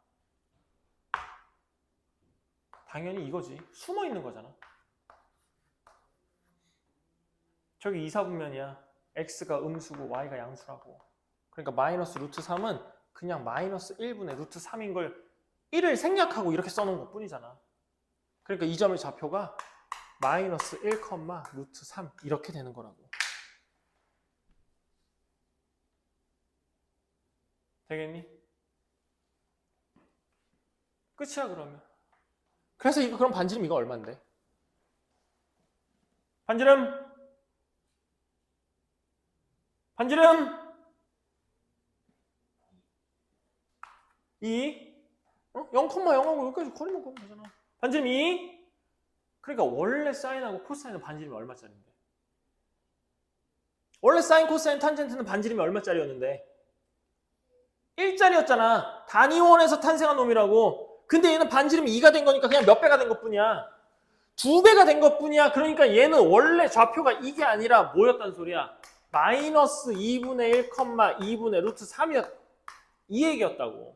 당연히 이거지. 숨어 있는 거잖아. 저기 2, 4분면이야. x가 음수고 y가 양수라고. 그러니까 마이너스 루트 3은 그냥 마이너스 1분의 루트 3인 걸 1을 생략하고 이렇게 써놓은 것 뿐이잖아. 그러니까 이 점의 좌표가 마이너스 1, 루트 3 이렇게 되는 거라고. 되겠니? 끝이야 그러면. 그래서 이거 그럼 반지름 이거 얼마인데? 반지름 2 0,0하고 여기까지 거리만 보면 되잖아. 반지름 2. 그러니까 원래 사인하고 코사인은 반지름이 얼마짜리인데? 원래 사인, 코사인, 탄젠트는 반지름이 얼마짜리였는데? 1짜리였잖아. 단위원에서 탄생한 놈이라고. 근데 얘는 반지름이 2가 된 거니까 그냥 몇 배가 된 것뿐이야. 2배가 된 것뿐이야. 그러니까 얘는 원래 좌표가 이게 아니라 뭐였단 소리야? 마이너스 2분의 1, 2분의 루트 3이었 이 얘기였다고.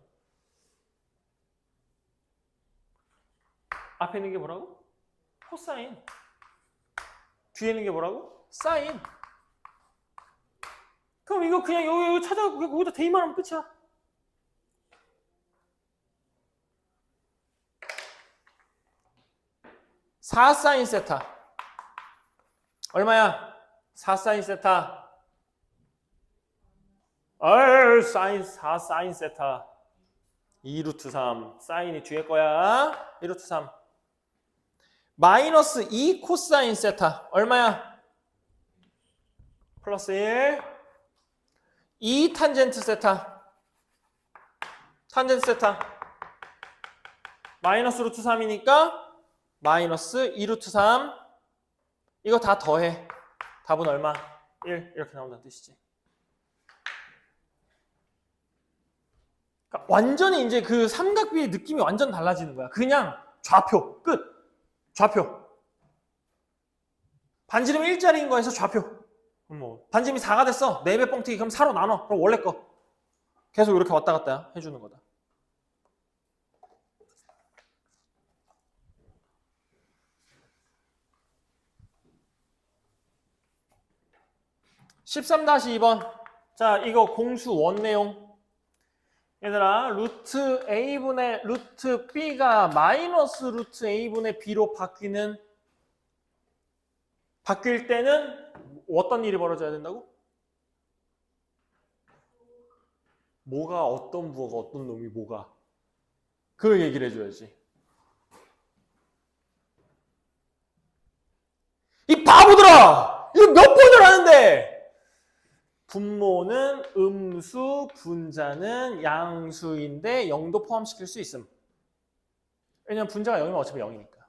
앞에 있는 게 뭐라고? 코사인. 뒤에 있는 게 뭐라고? 사인. 그럼 이거 그냥 여기 찾아갖고 거기다 대입만 하면 끝이야. (4 사인 세타) 얼마야? 4 사인 세타. 사인 4 사인 세타. 2 루트 3. 사인이 뒤에 거야. 2 루트 3. 마이너스 2 코사인 세타. 얼마야? 플러스 1. 2 탄젠트 세타. 탄젠트 세타. 마이너스 루트 3이니까 마이너스 2 루트 3. 이거 다 더해. 답은 얼마? 1. 이렇게 나온다는 뜻이지. 그러니까 완전히 이제 그 삼각비의 느낌이 완전 달라지는 거야. 그냥 좌표. 끝. 좌표. 반지름이 1짜리인 거에서 좌표. 뭐 반지름이 4가 됐어. 4배 뻥튀기. 그럼 4로 나눠. 그럼 원래 거. 계속 이렇게 왔다 갔다 해주는 거다. (13-2번) 자, 이거 공수 원 내용. 얘들아, 루트 a분의 루트 b가 마이너스 루트 a분의 b로 바뀔 때는 어떤 일이 벌어져야 된다고? 뭐가 어떤 부호가 어떤 놈이 뭐가? 그걸 얘기를 해줘야지. 이 바보들아! 이거 몇 번을 하는데! 분모는 음수, 분자는 양수인데 0도 포함시킬 수 있음. 왜냐면 분자가 0이면 어차피 0이니까.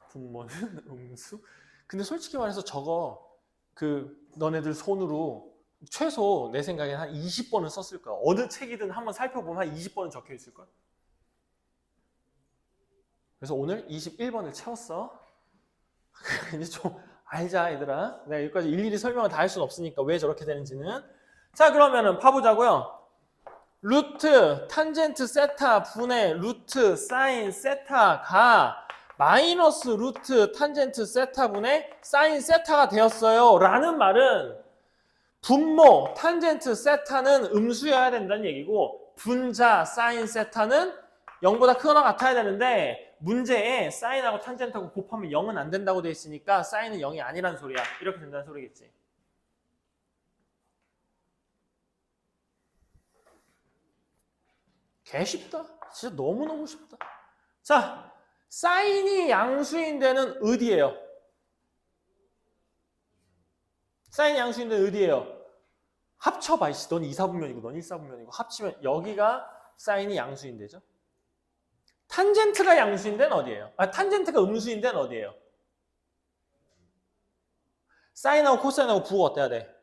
분모는 음수. 근데 솔직히 말해서 저거 너네들 손으로 최소 내 생각엔 한 20번은 썼을 거야. 어느 책이든 한번 살펴보면 한 20번은 적혀 있을 거야. 그래서 오늘 21번을 채웠어. 이제 좀 알자, 얘들아. 내가 여기까지 일일이 설명을 다 할 수는 없으니까 왜 저렇게 되는지는. 자, 그러면은 봐보자고요. 루트 탄젠트 세타 분의 루트 사인 세타가 마이너스 루트 탄젠트 세타 분의 사인 세타가 되었어요 라는 말은 분모 탄젠트 세타는 음수여야 된다는 얘기고 분자 사인 세타는 0보다 크거나 같아야 되는데 문제에 사인하고 탄젠트하고 곱하면 0은 안 된다고 돼 있으니까 사인은 0이 아니란 소리야. 이렇게 된다는 소리겠지. 개 쉽다. 진짜 너무너무 쉽다. 자, 사인이 양수인 데는 어디예요? 사인이 양수인 데는 어디예요? 합쳐봐. 넌 2사분면이고 넌 1사분면이고 합치면 여기가 사인이 양수인 데죠. 탄젠트가 양수인 데는 어디예요? 탄젠트가 음수인 데는 어디예요? 사인하고 코사인하고 부호가 어때야 돼?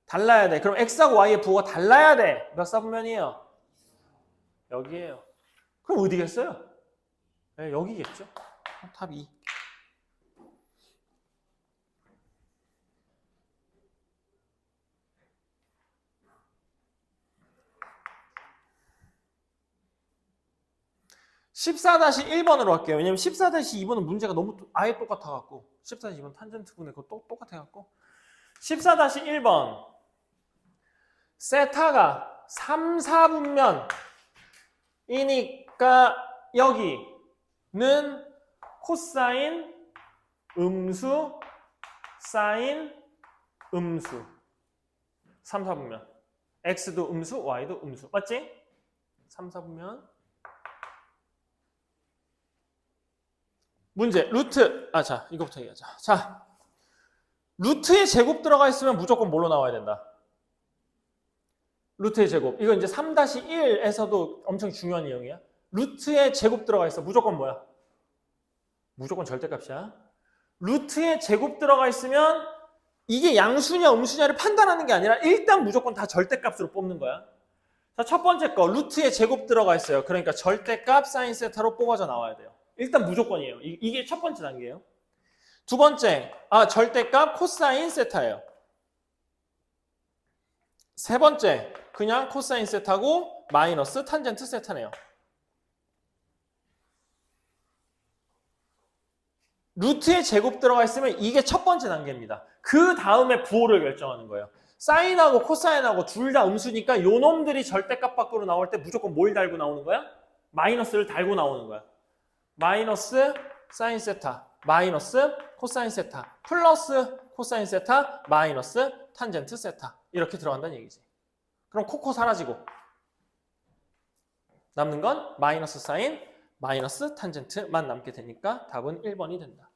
달라야 돼. 그럼 x하고 y의 부호가 달라야 돼. 몇 사분면이에요? 여기에요. 그럼 어디겠어요? 네, 여기겠죠. 답 2. (14-1번으로) 할게요. 왜냐면 14-2번은 문제가 너무 아예 똑같아갖고 14-2번 탄젠트분의 그거 똑같아갖고 14-1번 세타가 3, 4분면이니까 여기는 코사인 음수 사인 음수 3, 4분면 x도 음수 y도 음수 맞지? 3, 4분면 문제 루트 자 이거부터 얘기하자. 자 루트의 제곱 들어가 있으면 무조건 뭘로 나와야 된다? 루트의 제곱. 이거 이제 3-1에서도 엄청 중요한 내용이야. 루트의 제곱 들어가 있어. 무조건 뭐야? 무조건 절대값이야. 루트의 제곱 들어가 있으면 이게 양수냐 음수냐를 판단하는 게 아니라 일단 무조건 다 절대값으로 뽑는 거야. 자, 첫 번째 거 루트의 제곱 들어가 있어요. 그러니까 절대값 사인 세타로 뽑아져 나와야 돼요. 일단 무조건이에요. 이게 첫 번째 단계예요. 두 번째, 절대값 코사인 세타예요. 세 번째, 그냥 코사인 세타고 마이너스 탄젠트 세타네요. 루트의 제곱 들어가 있으면 이게 첫 번째 단계입니다. 그 다음에 부호를 결정하는 거예요. 사인하고 코사인하고 둘 다 음수니까 요 놈들이 절대값 밖으로 나올 때 무조건 뭘 달고 나오는 거야? 마이너스를 달고 나오는 거야. 마이너스 사인 세타, 마이너스 코사인 세타 플러스 코사인 세타 마이너스 탄젠트 세타 이렇게 들어간다는 얘기지. 그럼 코코 사라지고 남는 건 마이너스 사인 마이너스 탄젠트만 남게 되니까 답은 1번이 된다.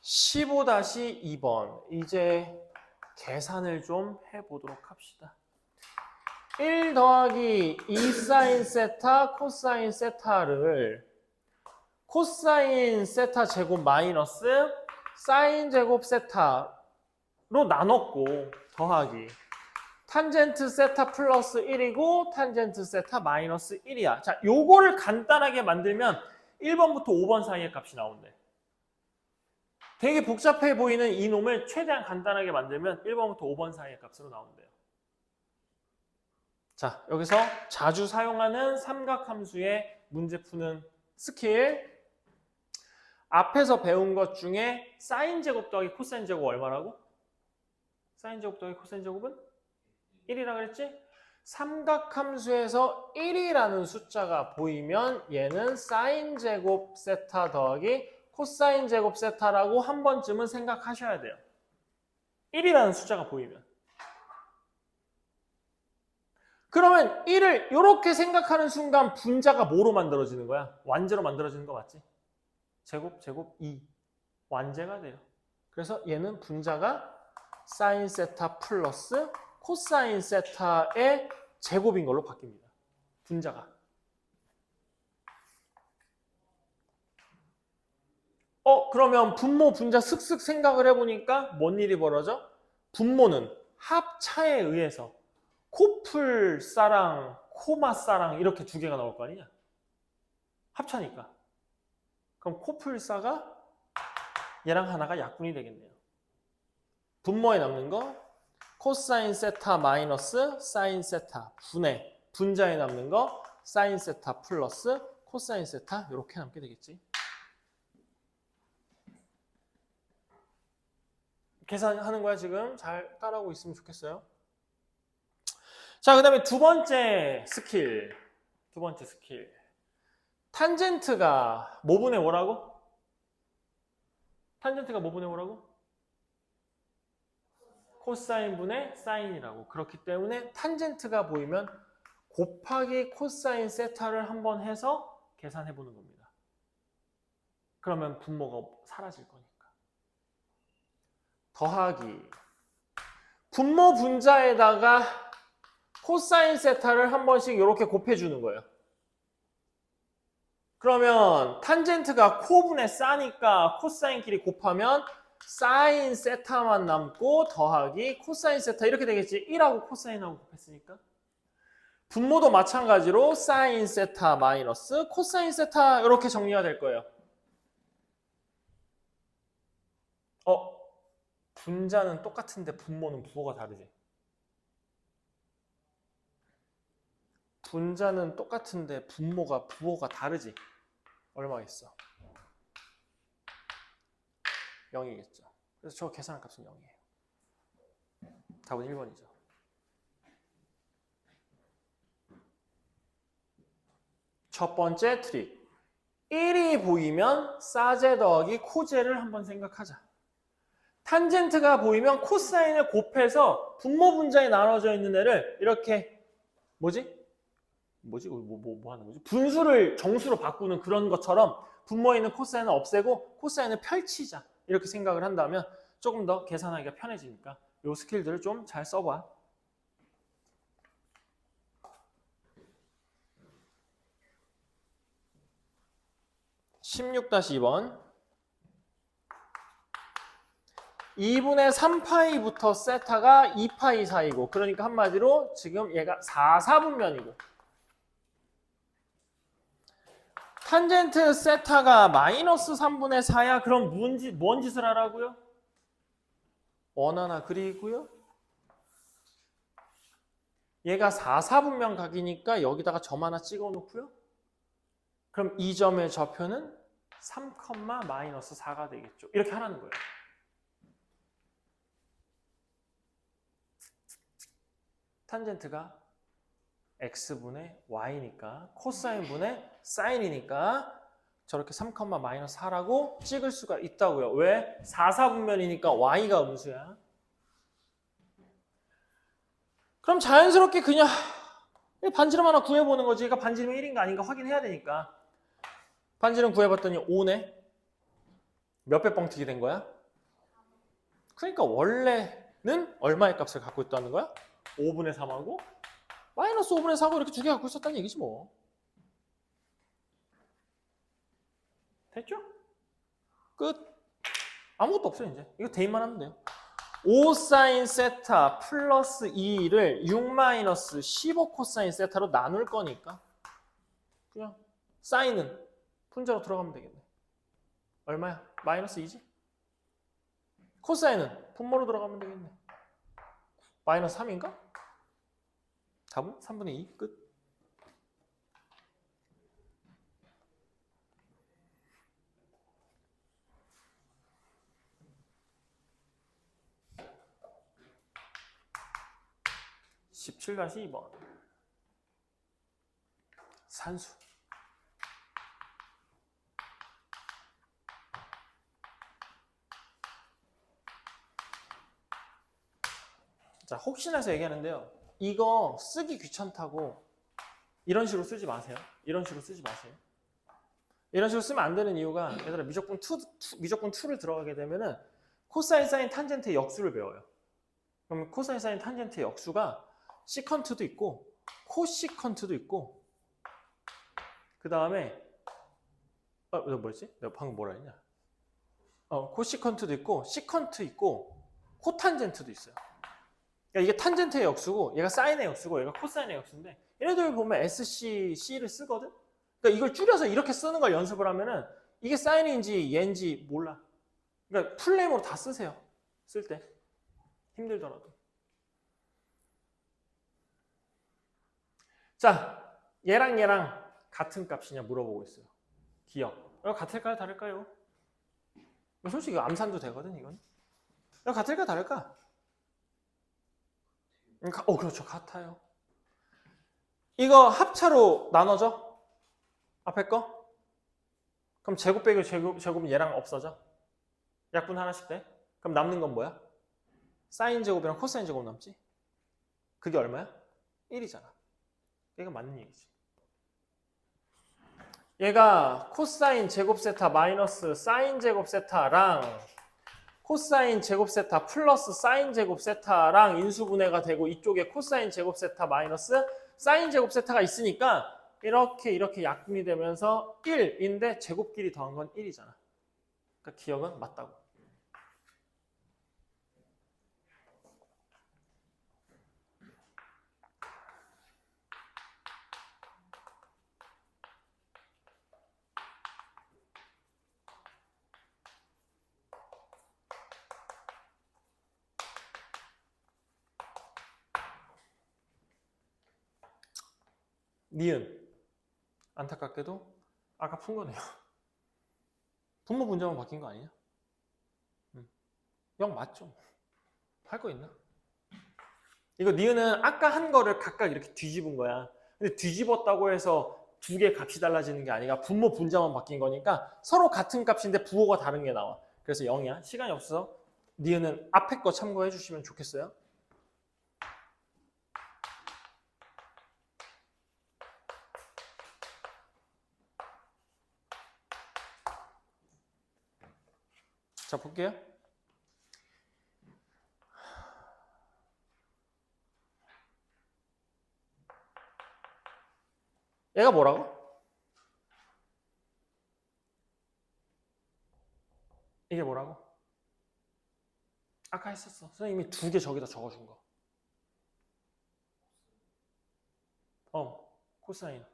(15-2번) 이제 계산을 좀 해보도록 합시다. 1 더하기 2 사인 세타 코사인 세타를 코사인 세타 제곱 마이너스 사인 제곱 세타로 나눴고 더하기 탄젠트 세타 플러스 1이고 탄젠트 세타 마이너스 1이야. 자, 요거를 간단하게 만들면 1번부터 5번 사이의 값이 나온대. 되게 복잡해 보이는 이 놈을 최대한 간단하게 만들면 1번부터 5번 사이의 값으로 나온대요. 자, 여기서 자주 사용하는 삼각함수의 문제 푸는 스킬. 앞에서 배운 것 중에 사인 제곱 더하기 코사인 제곱 얼마라고? 사인 제곱 더하기 코사인 제곱은 1이라 그랬지? 삼각함수에서 1이라는 숫자가 보이면 얘는 사인 제곱 세타 더하기 코사인 제곱 세타라고 한 번쯤은 생각하셔야 돼요. 1이라는 숫자가 보이면. 그러면 1을 이렇게 생각하는 순간 분자가 뭐로 만들어지는 거야? 완제로 만들어지는 거 맞지? 제곱, 제곱, 2. 완제가 돼요. 그래서 얘는 분자가 사인 세타 플러스 코사인 세타의 제곱인 걸로 바뀝니다. 분자가. 그러면 분모, 분자 슥슥 생각을 해보니까 뭔 일이 벌어져? 분모는 합차에 의해서 코풀사랑 코마사랑 이렇게 두 개가 나올 거 아니냐? 합차니까. 그럼 코풀사가 얘랑 하나가 약분이 되겠네요. 분모에 남는 거 코사인 세타 마이너스 사인 세타 분의 분자에 남는 거 사인 세타 플러스 코사인 세타 이렇게 남게 되겠지. 계산하는 거야 지금? 잘 따라오고 있으면 좋겠어요. 자, 그 다음에 두 번째 스킬. 탄젠트가 뭐 분의 뭐라고? 탄젠트가 뭐 분의 뭐라고? 코사인 분의 사인이라고. 그렇기 때문에 탄젠트가 보이면 곱하기 코사인 세타를 한번 해서 계산해 보는 겁니다. 그러면 분모가 사라질 거니까. 더하기 분모 분자에다가 코사인 세타를 한 번씩 이렇게 곱해주는 거예요. 그러면 탄젠트가 코분의 싸니까 코사인끼리 곱하면 사인 세타만 남고 더하기 코사인 세타 이렇게 되겠지. 1하고 코사인하고 곱했으니까. 분모도 마찬가지로 사인 세타 마이너스 코사인 세타 이렇게 정리가 될 거예요. 분자는 똑같은데 분모는 부호가 다르지. 분자는 똑같은데 부호가 다르지. 얼마겠어? 0이겠죠. 그래서 저 계산한 값은 0이에요. 답은 1번이죠. 첫 번째 트릭. 1이 보이면 사제 더하기 코제를 한번 생각하자. 탄젠트가 보이면 코사인을 곱해서 분모 분자에 나눠져 있는 애를 이렇게 뭐 하는 거지? 분수를 정수로 바꾸는 그런 것처럼 분모에 있는 코사인을 없애고 코사인을 펼치자 이렇게 생각을 한다면 조금 더 계산하기가 편해지니까 이 스킬들을 좀 잘 써봐. (16-2번) 2분의 3파이부터 세타가 2파이 사이고 그러니까 한마디로 지금 얘가 4사분면이고 탄젠트 세타가 마이너스 3분의 4야. 그럼 뭔 짓을 하라고요? 원 하나 그리고요. 얘가 4사분면 각이니까 여기다가 점 하나 찍어 놓고요. 그럼 이 점의 좌표는 3, 마이너스 4가 되겠죠. 이렇게 하라는 거예요. 탄젠트가 x분의 y니까 코사인분의 사인이니까 저렇게 3,-4라고 찍을 수가 있다고요. 왜? 4,4분면이니까 y가 음수야. 그럼 자연스럽게 그냥 반지름 하나 구해보는 거지. 그러니까 반지름이 1인가 아닌가 확인해야 되니까. 반지름 구해봤더니 5네. 몇 배 뻥튀기 된 거야? 그러니까 원래는 얼마의 값을 갖고 있다는 거야? 5분의 3하고 마이너스 5분의 4하고 이렇게 두 개 갖고 있었다는 얘기지 뭐. 됐죠? 끝. 아무것도 없어요 이제. 이거 대입만 하면 돼요. 5 사인 세타 플러스 2를 6 마이너스 15 코사인 세타로 나눌 거니까 그냥 사인은 분자로 들어가면 되겠네. 얼마야? 마이너스 2지? 코사인은 분모로 들어가면 되겠네. 마이너스 3인가? 답은 3분의 2 끝. (17-2번) 산수. 자, 혹시나 해서 얘기하는데요. 이거 쓰기 귀찮다고 이런 식으로 쓰지 마세요. 이런 식으로 쓰지 마세요. 이런 식으로 쓰면 안 되는 이유가 얘들아 미적분 2를 들어가게 되면은 코사인 사인 탄젠트의 역수를 배워요. 그럼 코사인 사인 탄젠트의 역수가 시컨트도 있고 코시컨트도 있고 그 다음에 뭐였지? 내가 방금 뭐라 했냐? 코시컨트도 있고 시컨트 있고 코탄젠트도 있어요. 그러니까 이게 탄젠트의 역수고 얘가 사인의 역수고 얘가 코사인의 역수인데 얘네들 보면 SC, C를 쓰거든? 그러니까 이걸 줄여서 이렇게 쓰는 걸 연습을 하면은 이게 사인인지 얘인지 몰라. 그러니까 풀네임으로 다 쓰세요. 쓸 때. 힘들더라도. 자, 얘랑 같은 값이냐 물어보고 있어요. 기억. 이거 같을까요? 다를까요? 솔직히 암산도 되거든, 이건. 이거 같을까? 다를까? 그렇죠. 같아요. 이거 합차로 나눠져? 앞에 거? 그럼 제곱 빼기 제곱은 얘랑 없어져? 약분 하나씩 돼? 그럼 남는 건 뭐야? 사인 제곱이랑 코사인 제곱 남지? 그게 얼마야? 1이잖아. 얘가 맞는 얘기지. 얘가 코사인 제곱 세타 마이너스 사인 제곱 세타랑 코사인 제곱 세타 플러스 사인 제곱 세타랑 인수분해가 되고 이쪽에 코사인 제곱 세타 마이너스 사인 제곱 세타가 있으니까 이렇게 약분이 되면서 1인데 제곱끼리 더한 건 1이잖아. 그러니까 기억은 맞다고. 니은. 안타깝게도 아까 푼 거네요. 분모 분자만 바뀐 거 아니냐? 0 맞죠? 할 거 있나? 이거 니은은 아까 한 거를 각각 이렇게 뒤집은 거야. 근데 뒤집었다고 해서 두 개 값이 달라지는 게 아니라 분모 분자만 바뀐 거니까 서로 같은 값인데 부호가 다른 게 나와. 그래서 0이야. 시간이 없어서 니은은 앞에 거 참고해 주시면 좋겠어요. 자, 볼게요. 얘가 뭐라고? 이게 뭐라고? 아까 했었어. 선생님이 두 개 저기다 적어준 거. 코사인.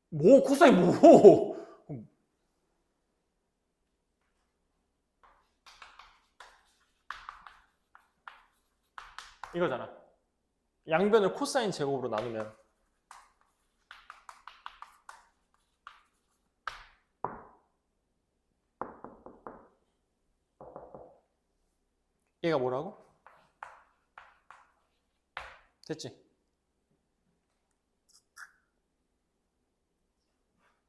뭐? 코사인 뭐? 이거잖아. 양변을 코사인 제곱으로 나누면 얘가 뭐라고? 됐지?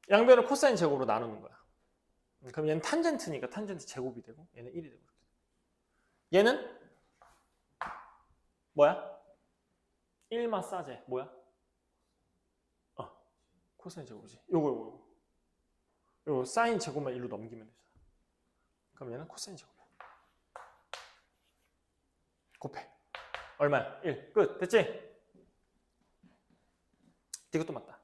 양변을 코사인 제곱으로 나누는 거야. 그럼 얘는 탄젠트니까 탄젠트 제곱이 되고 얘는 1이 되고. 얘는 뭐야? 1마사제 뭐야? 코사인 제곱이지. 요거 사인 제곱만 1로 넘기면 되잖아. 그럼 얘는 코사인 제곱이야. 곱해. 얼마야? 1. 끝. 됐지? 이것도 맞다.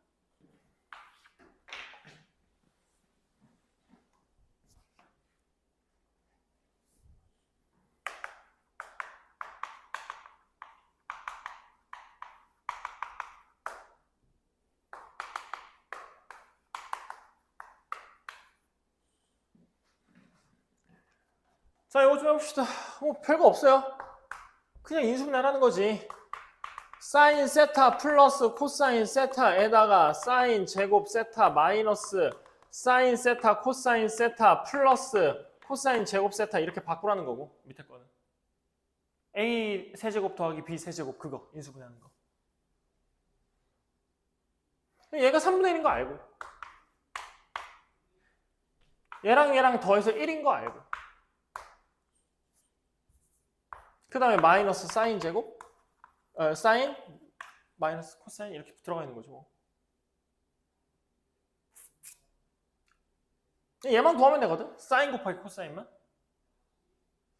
자, 이거 좀 해봅시다. 별거 없어요. 그냥 인수분해하는 거지. 사인 세타 플러스 코사인 세타에다가 사인 제곱 세타 마이너스 사인 세타 코사인 세타 플러스 코사인 제곱 세타 이렇게 바꾸라는 거고, 밑에 거는 A 세제곱 더하기 B 세제곱 그거 인수분해하는 거. 얘가 3분의 1인 거 알고 얘랑 더해서 1인 거 알고 그 다음에 마이너스 사인 제곱 사인 마이너스 코사인 이렇게 들어가 있는 거죠. 얘만 구하면 되거든. 사인 곱하기 코사인만.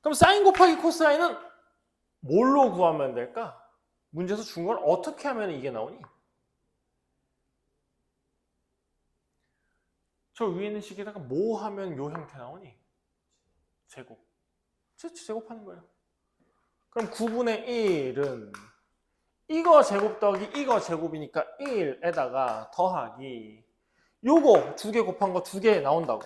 그럼 사인 곱하기 코사인은 뭘로 구하면 될까? 문제에서 준 걸 어떻게 하면 이게 나오니? 저 위에 있는 식에다가 뭐 하면 요 형태 나오니? 제곱. 제곱하는 거예요. 그럼 9분의 1은 이거 제곱 더하기 이거 제곱이니까 1에다가 더하기 요거 2개 곱한 거 2개 나온다고.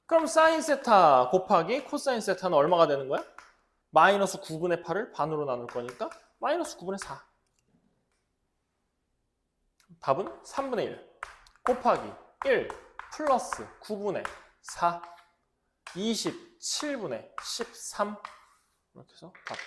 그럼 사인 세타 곱하기 코사인 세타는 얼마가 되는 거야? 마이너스 9분의 8을 반으로 나눌 거니까 마이너스 9분의 4. 답은 3분의 1 곱하기 1 플러스 9분의 4 27분의 13 이렇게 해서 답.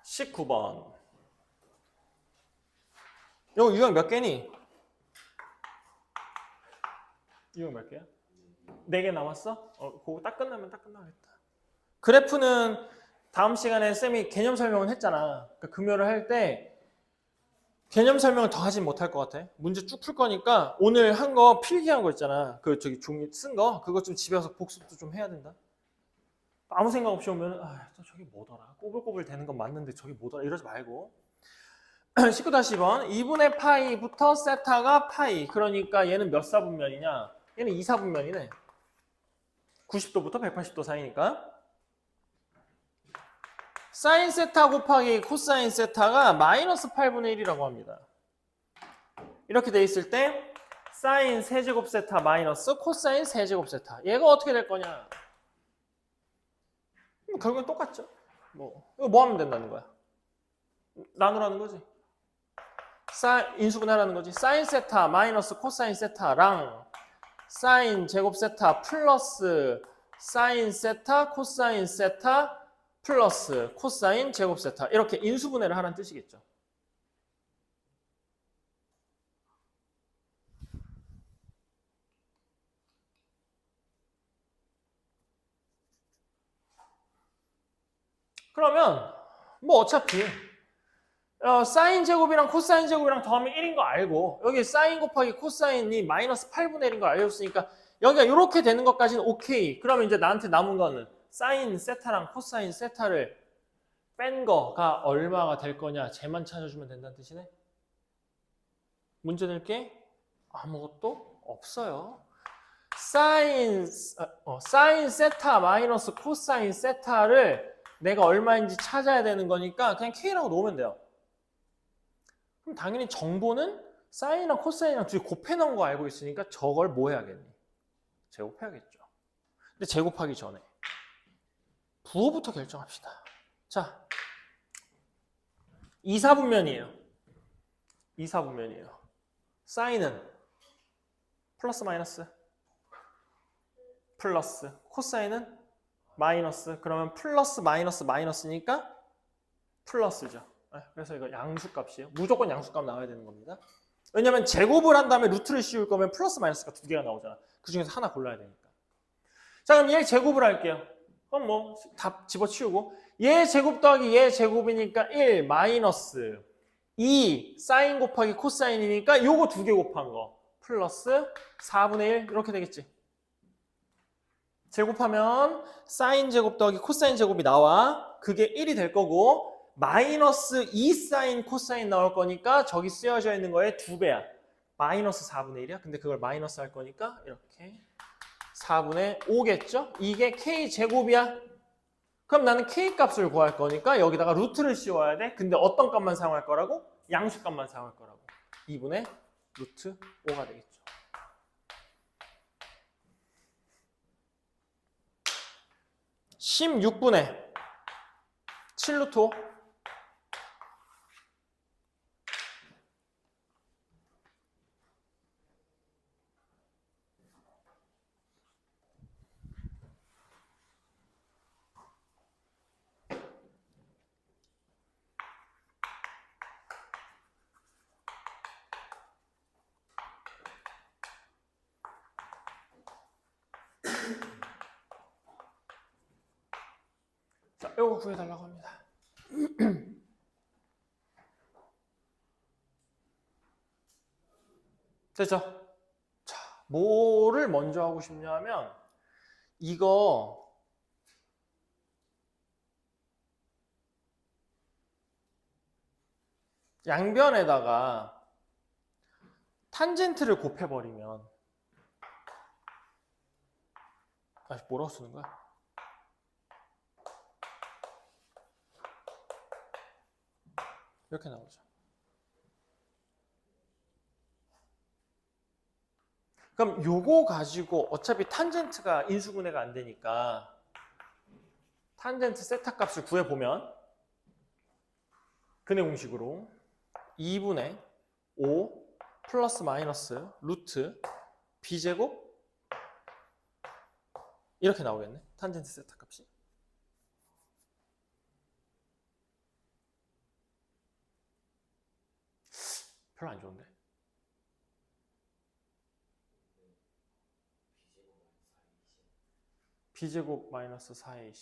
(19번) 이거 유형 몇 개니? 유형 몇 개야? 4개 남았어? 그거 딱 끝나면 딱 끝나겠다. 그래프는 다음 시간에 쌤이 개념 설명을 했잖아. 그러니까 금요를 할 때 개념 설명을 더 하진 못할 것 같아. 문제 쭉 풀 거니까 오늘 한 거 필기한 거 있잖아. 그 저기 종이 쓴 거 그거 좀 집에 와서 복습도 좀 해야 된다. 아무 생각 없이 오면 저기 뭐더라? 꼬불꼬불 되는 건 맞는데 저기 뭐더라? 이러지 말고 19-2번 2분의 파이부터 세타가 파이 그러니까 얘는 몇 사분면이냐? 얘는 2사분면이네. 90도부터 180도 사이니까 사인 세타 곱하기 코사인 세타가 마이너스 8분의 1이라고 합니다. 이렇게 돼 있을 때 사인 세제곱 세타 마이너스 코사인 세제곱 세타 얘가 어떻게 될 거냐? 결국은 똑같죠. 이거 뭐 하면 된다는 거야? 나누라는 거지. 인수분해하라는 거지. 사인 세타 마이너스 코사인 세타랑 사인 제곱 세타 플러스 사인 세타 코사인 세타 플러스 코사인 제곱 세타 이렇게 인수분해를 하라는 뜻이겠죠. 그러면 뭐 어차피 사인 제곱이랑 코사인 제곱이랑 더하면 1인 거 알고 여기 사인 곱하기 코사인이 마이너스 8분의 1인 거 알려줬으니까 여기가 이렇게 되는 것까지는 오케이. 그러면 이제 나한테 남은 거는 사인 세타랑 코사인 세타를 뺀 거가 얼마가 될 거냐 쟤만 찾아주면 된다는 뜻이네. 문제 낼 게 아무것도 없어요. 사인 세타 마이너스 코사인 세타를 내가 얼마인지 찾아야 되는 거니까 그냥 K라고 놓으면 돼요. 그럼 당연히 정보는 사인이랑 코사인이랑 둘이 곱해 놓은 거 알고 있으니까 저걸 뭐 해야겠니? 제곱해야겠죠. 근데 제곱하기 전에 부호부터 결정합시다. 자, 2사분면이에요. 2사분면이에요. 사인은 플러스 마이너스? 플러스. 코사인은 마이너스. 그러면 플러스 마이너스 마이너스니까 플러스죠. 그래서 이거 양수값이에요. 무조건 양수값 나와야 되는 겁니다. 왜냐면 제곱을 한 다음에 루트를 씌울 거면 플러스 마이너스가 두 개가 나오잖아. 그 중에서 하나 골라야 되니까. 자, 그럼 얘 제곱을 할게요. 그럼 뭐 다 집어치우고 얘 제곱 더하기 얘 제곱이니까 1 마이너스 2 사인 곱하기 코사인이니까 요거 두 개 곱한 거 플러스 4분의 1 이렇게 되겠지. 제곱하면 사인 제곱 더하기 코사인 제곱이 나와. 그게 1이 될 거고 마이너스 2 사인 코사인 나올 거니까 저기 쓰여져 있는 거에 2배야. 마이너스 4분의 1이야. 근데 그걸 마이너스 할 거니까 이렇게 4분의 5겠죠? 이게 k 제곱이야. 그럼 나는 k 값을 구할 거니까 여기다가 루트를 씌워야 돼. 근데 어떤 값만 사용할 거라고? 양수값만 사용할 거라고. 2분의 루트 5가 되겠죠. 16분의 7루트 5. 자, 이거 구해달라고 합니다. 됐죠? 자, 뭐를 먼저 하고 싶냐면 이거 양변에다가 탄젠트를 곱해버리면 뭐라고 쓰는 거야? 이렇게 나오죠. 그럼 요거 가지고 어차피 탄젠트가 인수분해가 안 되니까 탄젠트 세타 값을 구해보면 근해 공식으로 2분의 5 플러스 마이너스 루트 b제곱 이렇게 나오겠네. 탄젠트 세타 값이. 별로 안 좋은데? b제곱 마이너스 4의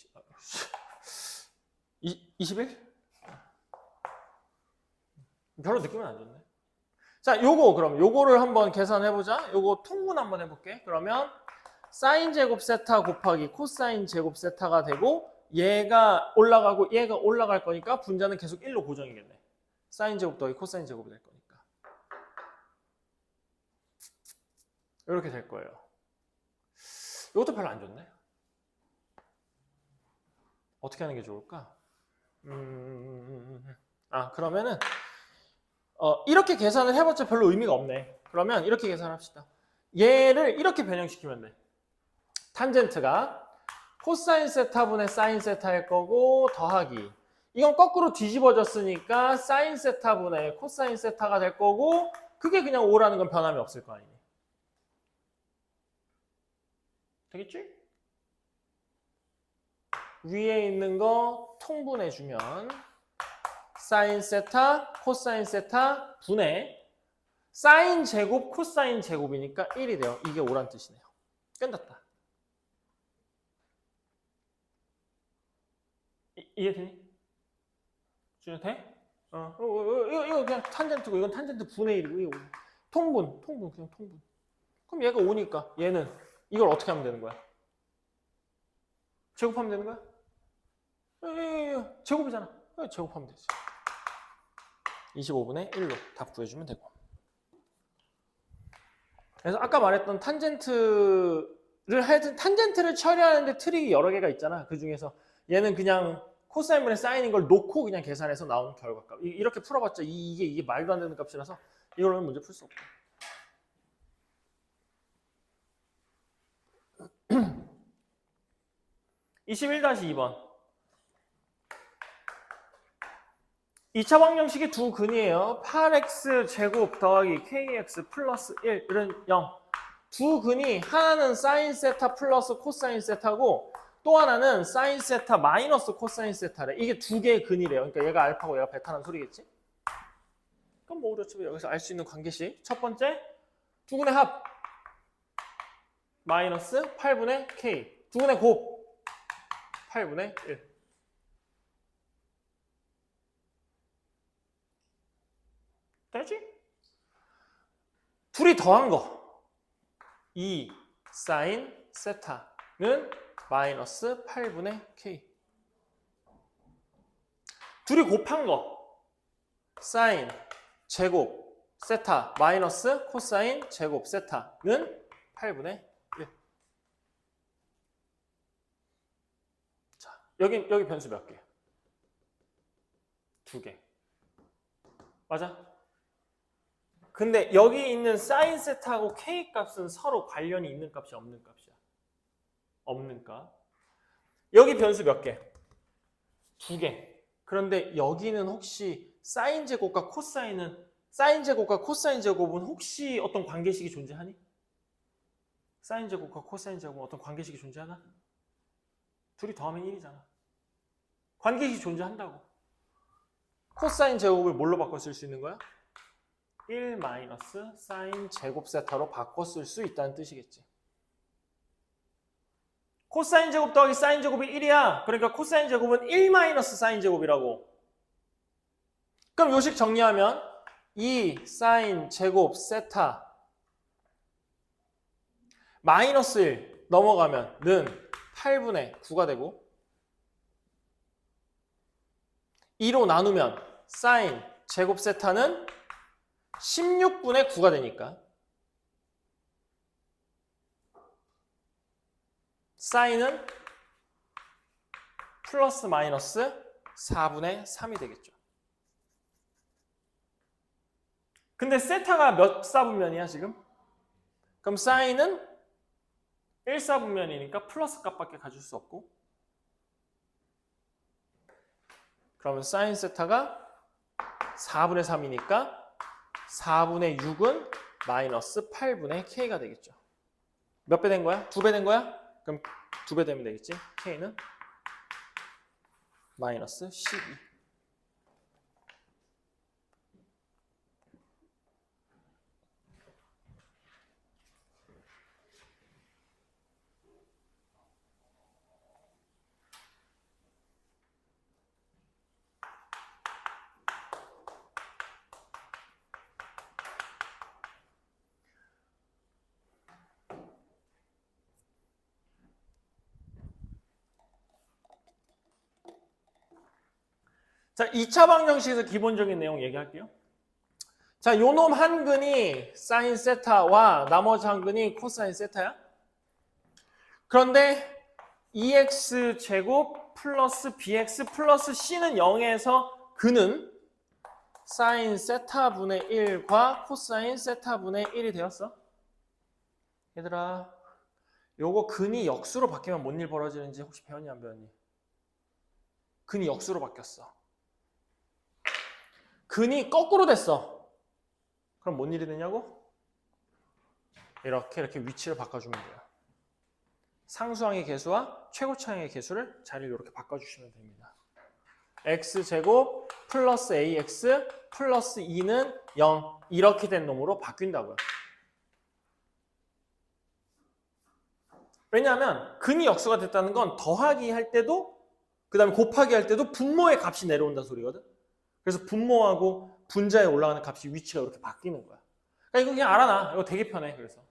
21? 별로 느낌은 안 좋네. 자, 요거 그럼 요거를 한번 계산해보자. 요거 통분 한번 해볼게. 그러면 사인 제곱 세타 곱하기 코사인 제곱 세타가 되고 얘가 올라가고 얘가 올라갈 거니까 분자는 계속 1로 고정이겠네. 사인 제곱 더하기 코사인 제곱이 될 거니까. 이렇게 될 거예요. 이것도 별로 안 좋네. 어떻게 하는 게 좋을까? 그러면은 이렇게 계산을 해봤자 별로 의미가 없네. 그러면 이렇게 계산합시다. 얘를 이렇게 변형시키면 돼. 탄젠트가 코사인 세타분의 사인 세타일 거고 더하기. 이건 거꾸로 뒤집어졌으니까 사인 세타분의 코사인 세타가 될 거고 그게 그냥 5라는 건 변함이 없을 거 아니니. 되겠지? 위에 있는 거 통분해주면 사인 세타, 코사인 세타 분의 사인 제곱, 코사인 제곱이니까 1이 돼요. 이게 5란 뜻이네요. 끝났다. 이해되니? 준현 돼? 이거 그냥 탄젠트고 이건 탄젠트 분의 1이고 이거 통분 그냥 통분. 그럼 얘가 5니까 얘는 이걸 어떻게 하면 되는 거야? 제곱하면 되는 거야? 제곱이잖아. 제곱하면 되지. 25분의 1로 답 구해주면 되고. 그래서 아까 말했던 탄젠트를 처리하는데 트릭이 여러 개가 있잖아. 그 중에서 얘는 그냥 코사인분의 사인인 걸 놓고 그냥 계산해서 나온 결과값. 이렇게 풀어봤자 이게 말도 안 되는 값이라서 이걸로는 문제 풀 수 없다. 21-2번. 2차 방정식의 두 근이에요. 8x 제곱 더하기 kx 플러스 1은 0. 두 근이 하나는 사인 세타 플러스 코사인 세타고 또 하나는 사인 세타 마이너스 코사인 세타래. 이게 두 개의 근이래요. 그러니까 얘가 알파고 얘가 베타라는 소리겠지? 그럼 뭐 우리 여기서 알 수 있는 관계식. 첫 번째, 두 근의 합 마이너스 8분의 k. 두 근의 곱 8분의 1. 되지? 둘이 더한 거 2 사인 세타는 마이너스 8분의 k. 둘이 곱한 거 사인 제곱 세타 마이너스 코사인 제곱 세타는 8분의 1. 자, 여기 변수 몇 개? 두 개. 맞아? 근데 여기 있는 사인 세타하고 k 값은 서로 관련이 있는 값이 없는 값이야. 없는 값. 여기 변수 몇 개? 두 개. 그런데 여기는 혹시 사인 제곱과 코사인은 사인 제곱과 코사인 제곱은 혹시 어떤 관계식이 존재하니? 사인 제곱과 코사인 제곱은 어떤 관계식이 존재하나? 둘이 더하면 1이잖아. 관계식이 존재한다고. 코사인 제곱을 뭘로 바꿔 쓸 수 있는 거야? 1 마이너스 사인 제곱 세타로 바꿔 쓸 수 있다는 뜻이겠지. 코사인 제곱 더하기 사인 제곱이 1이야. 그러니까 코사인 제곱은 1 마이너스 사인 제곱이라고. 그럼 요식 정리하면 2 사인 제곱 세타 마이너스 1 넘어가면 는 8분의 9가 되고 2로 나누면 사인 제곱 세타는 16분의 9가 되니까 사인은 플러스 마이너스 4분의 3이 되겠죠. 근데 세타가 몇 사분면이야 지금? 그럼 사인은 1사분면이니까 플러스 값밖에 가질 수 없고 그러면 사인 세타가 4분의 3이니까 4분의 6은 마이너스 8분의 k가 되겠죠. 몇 배 된 거야? 2배 된 거야? 그럼 2배 되면 되겠지. k는 마이너스 12. 자, 2차 방정식에서 기본적인 내용 얘기할게요. 자, 요놈 한 근이 사인 세타와 나머지 한 근이 코사인 세타야. 그런데 2x 제곱 플러스 bx 플러스 c는 0에서 근은 사인 세타분의 1과 코사인 세타분의 1이 되었어. 얘들아, 요거 근이 역수로 바뀌면 뭔 일 벌어지는지 혹시 배웠니 안 배웠니? 근이 역수로 바뀌었어. 근이 거꾸로 됐어. 그럼 뭔 일이 되냐고? 이렇게 위치를 바꿔주면 돼요. 상수항의 개수와 최고차항의 개수를 자리를 이렇게 바꿔주시면 됩니다. x제곱 플러스 ax 플러스 2는 0 이렇게 된 놈으로 바뀐다고요. 왜냐하면 근이 역수가 됐다는 건 더하기 할 때도 그 다음에 곱하기 할 때도 분모의 값이 내려온다는 소리거든. 그래서 분모하고 분자에 올라가는 값이 위치가 이렇게 바뀌는 거야. 그러니까 이거 그냥 알아놔. 이거 되게 편해. 그래서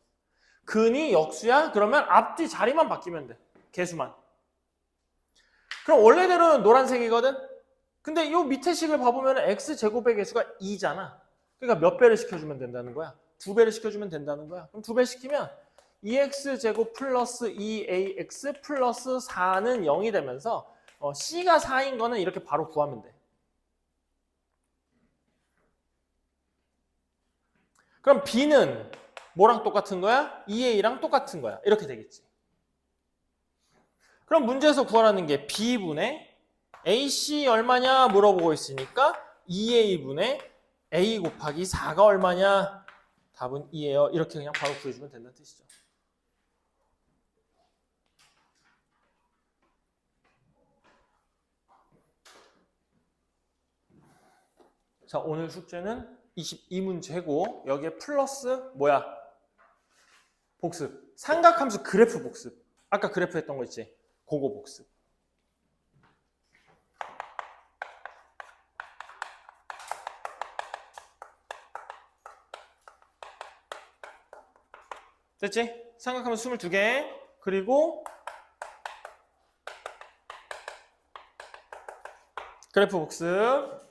근이 역수야? 그러면 앞뒤 자리만 바뀌면 돼. 개수만. 그럼 원래대로는 노란색이거든? 근데 이 밑에 식을 봐보면 x제곱의 개수가 2잖아. 그러니까 몇 배를 시켜주면 된다는 거야? 2배를 시켜주면 된다는 거야. 그럼 2배 시키면 2x제곱 플러스 2ax 플러스 4는 0이 되면서 c가 4인 거는 이렇게 바로 구하면 돼. 그럼 b는 뭐랑 똑같은 거야? 2a랑 똑같은 거야. 이렇게 되겠지. 그럼 문제에서 구하라는 게 B분의 AC 얼마냐 물어보고 있으니까 2A분의 A 곱하기 4가 얼마냐? 답은 2예요. 이렇게 그냥 바로 구해주면 된다는 뜻이죠. 자, 오늘 숙제는 22문제고 여기에 플러스 뭐야? 복습. 삼각함수 그래프 복습. 아까 그래프 했던 거 있지? 그거 복습. 됐지? 삼각함수 22개. 그리고 그래프 복습.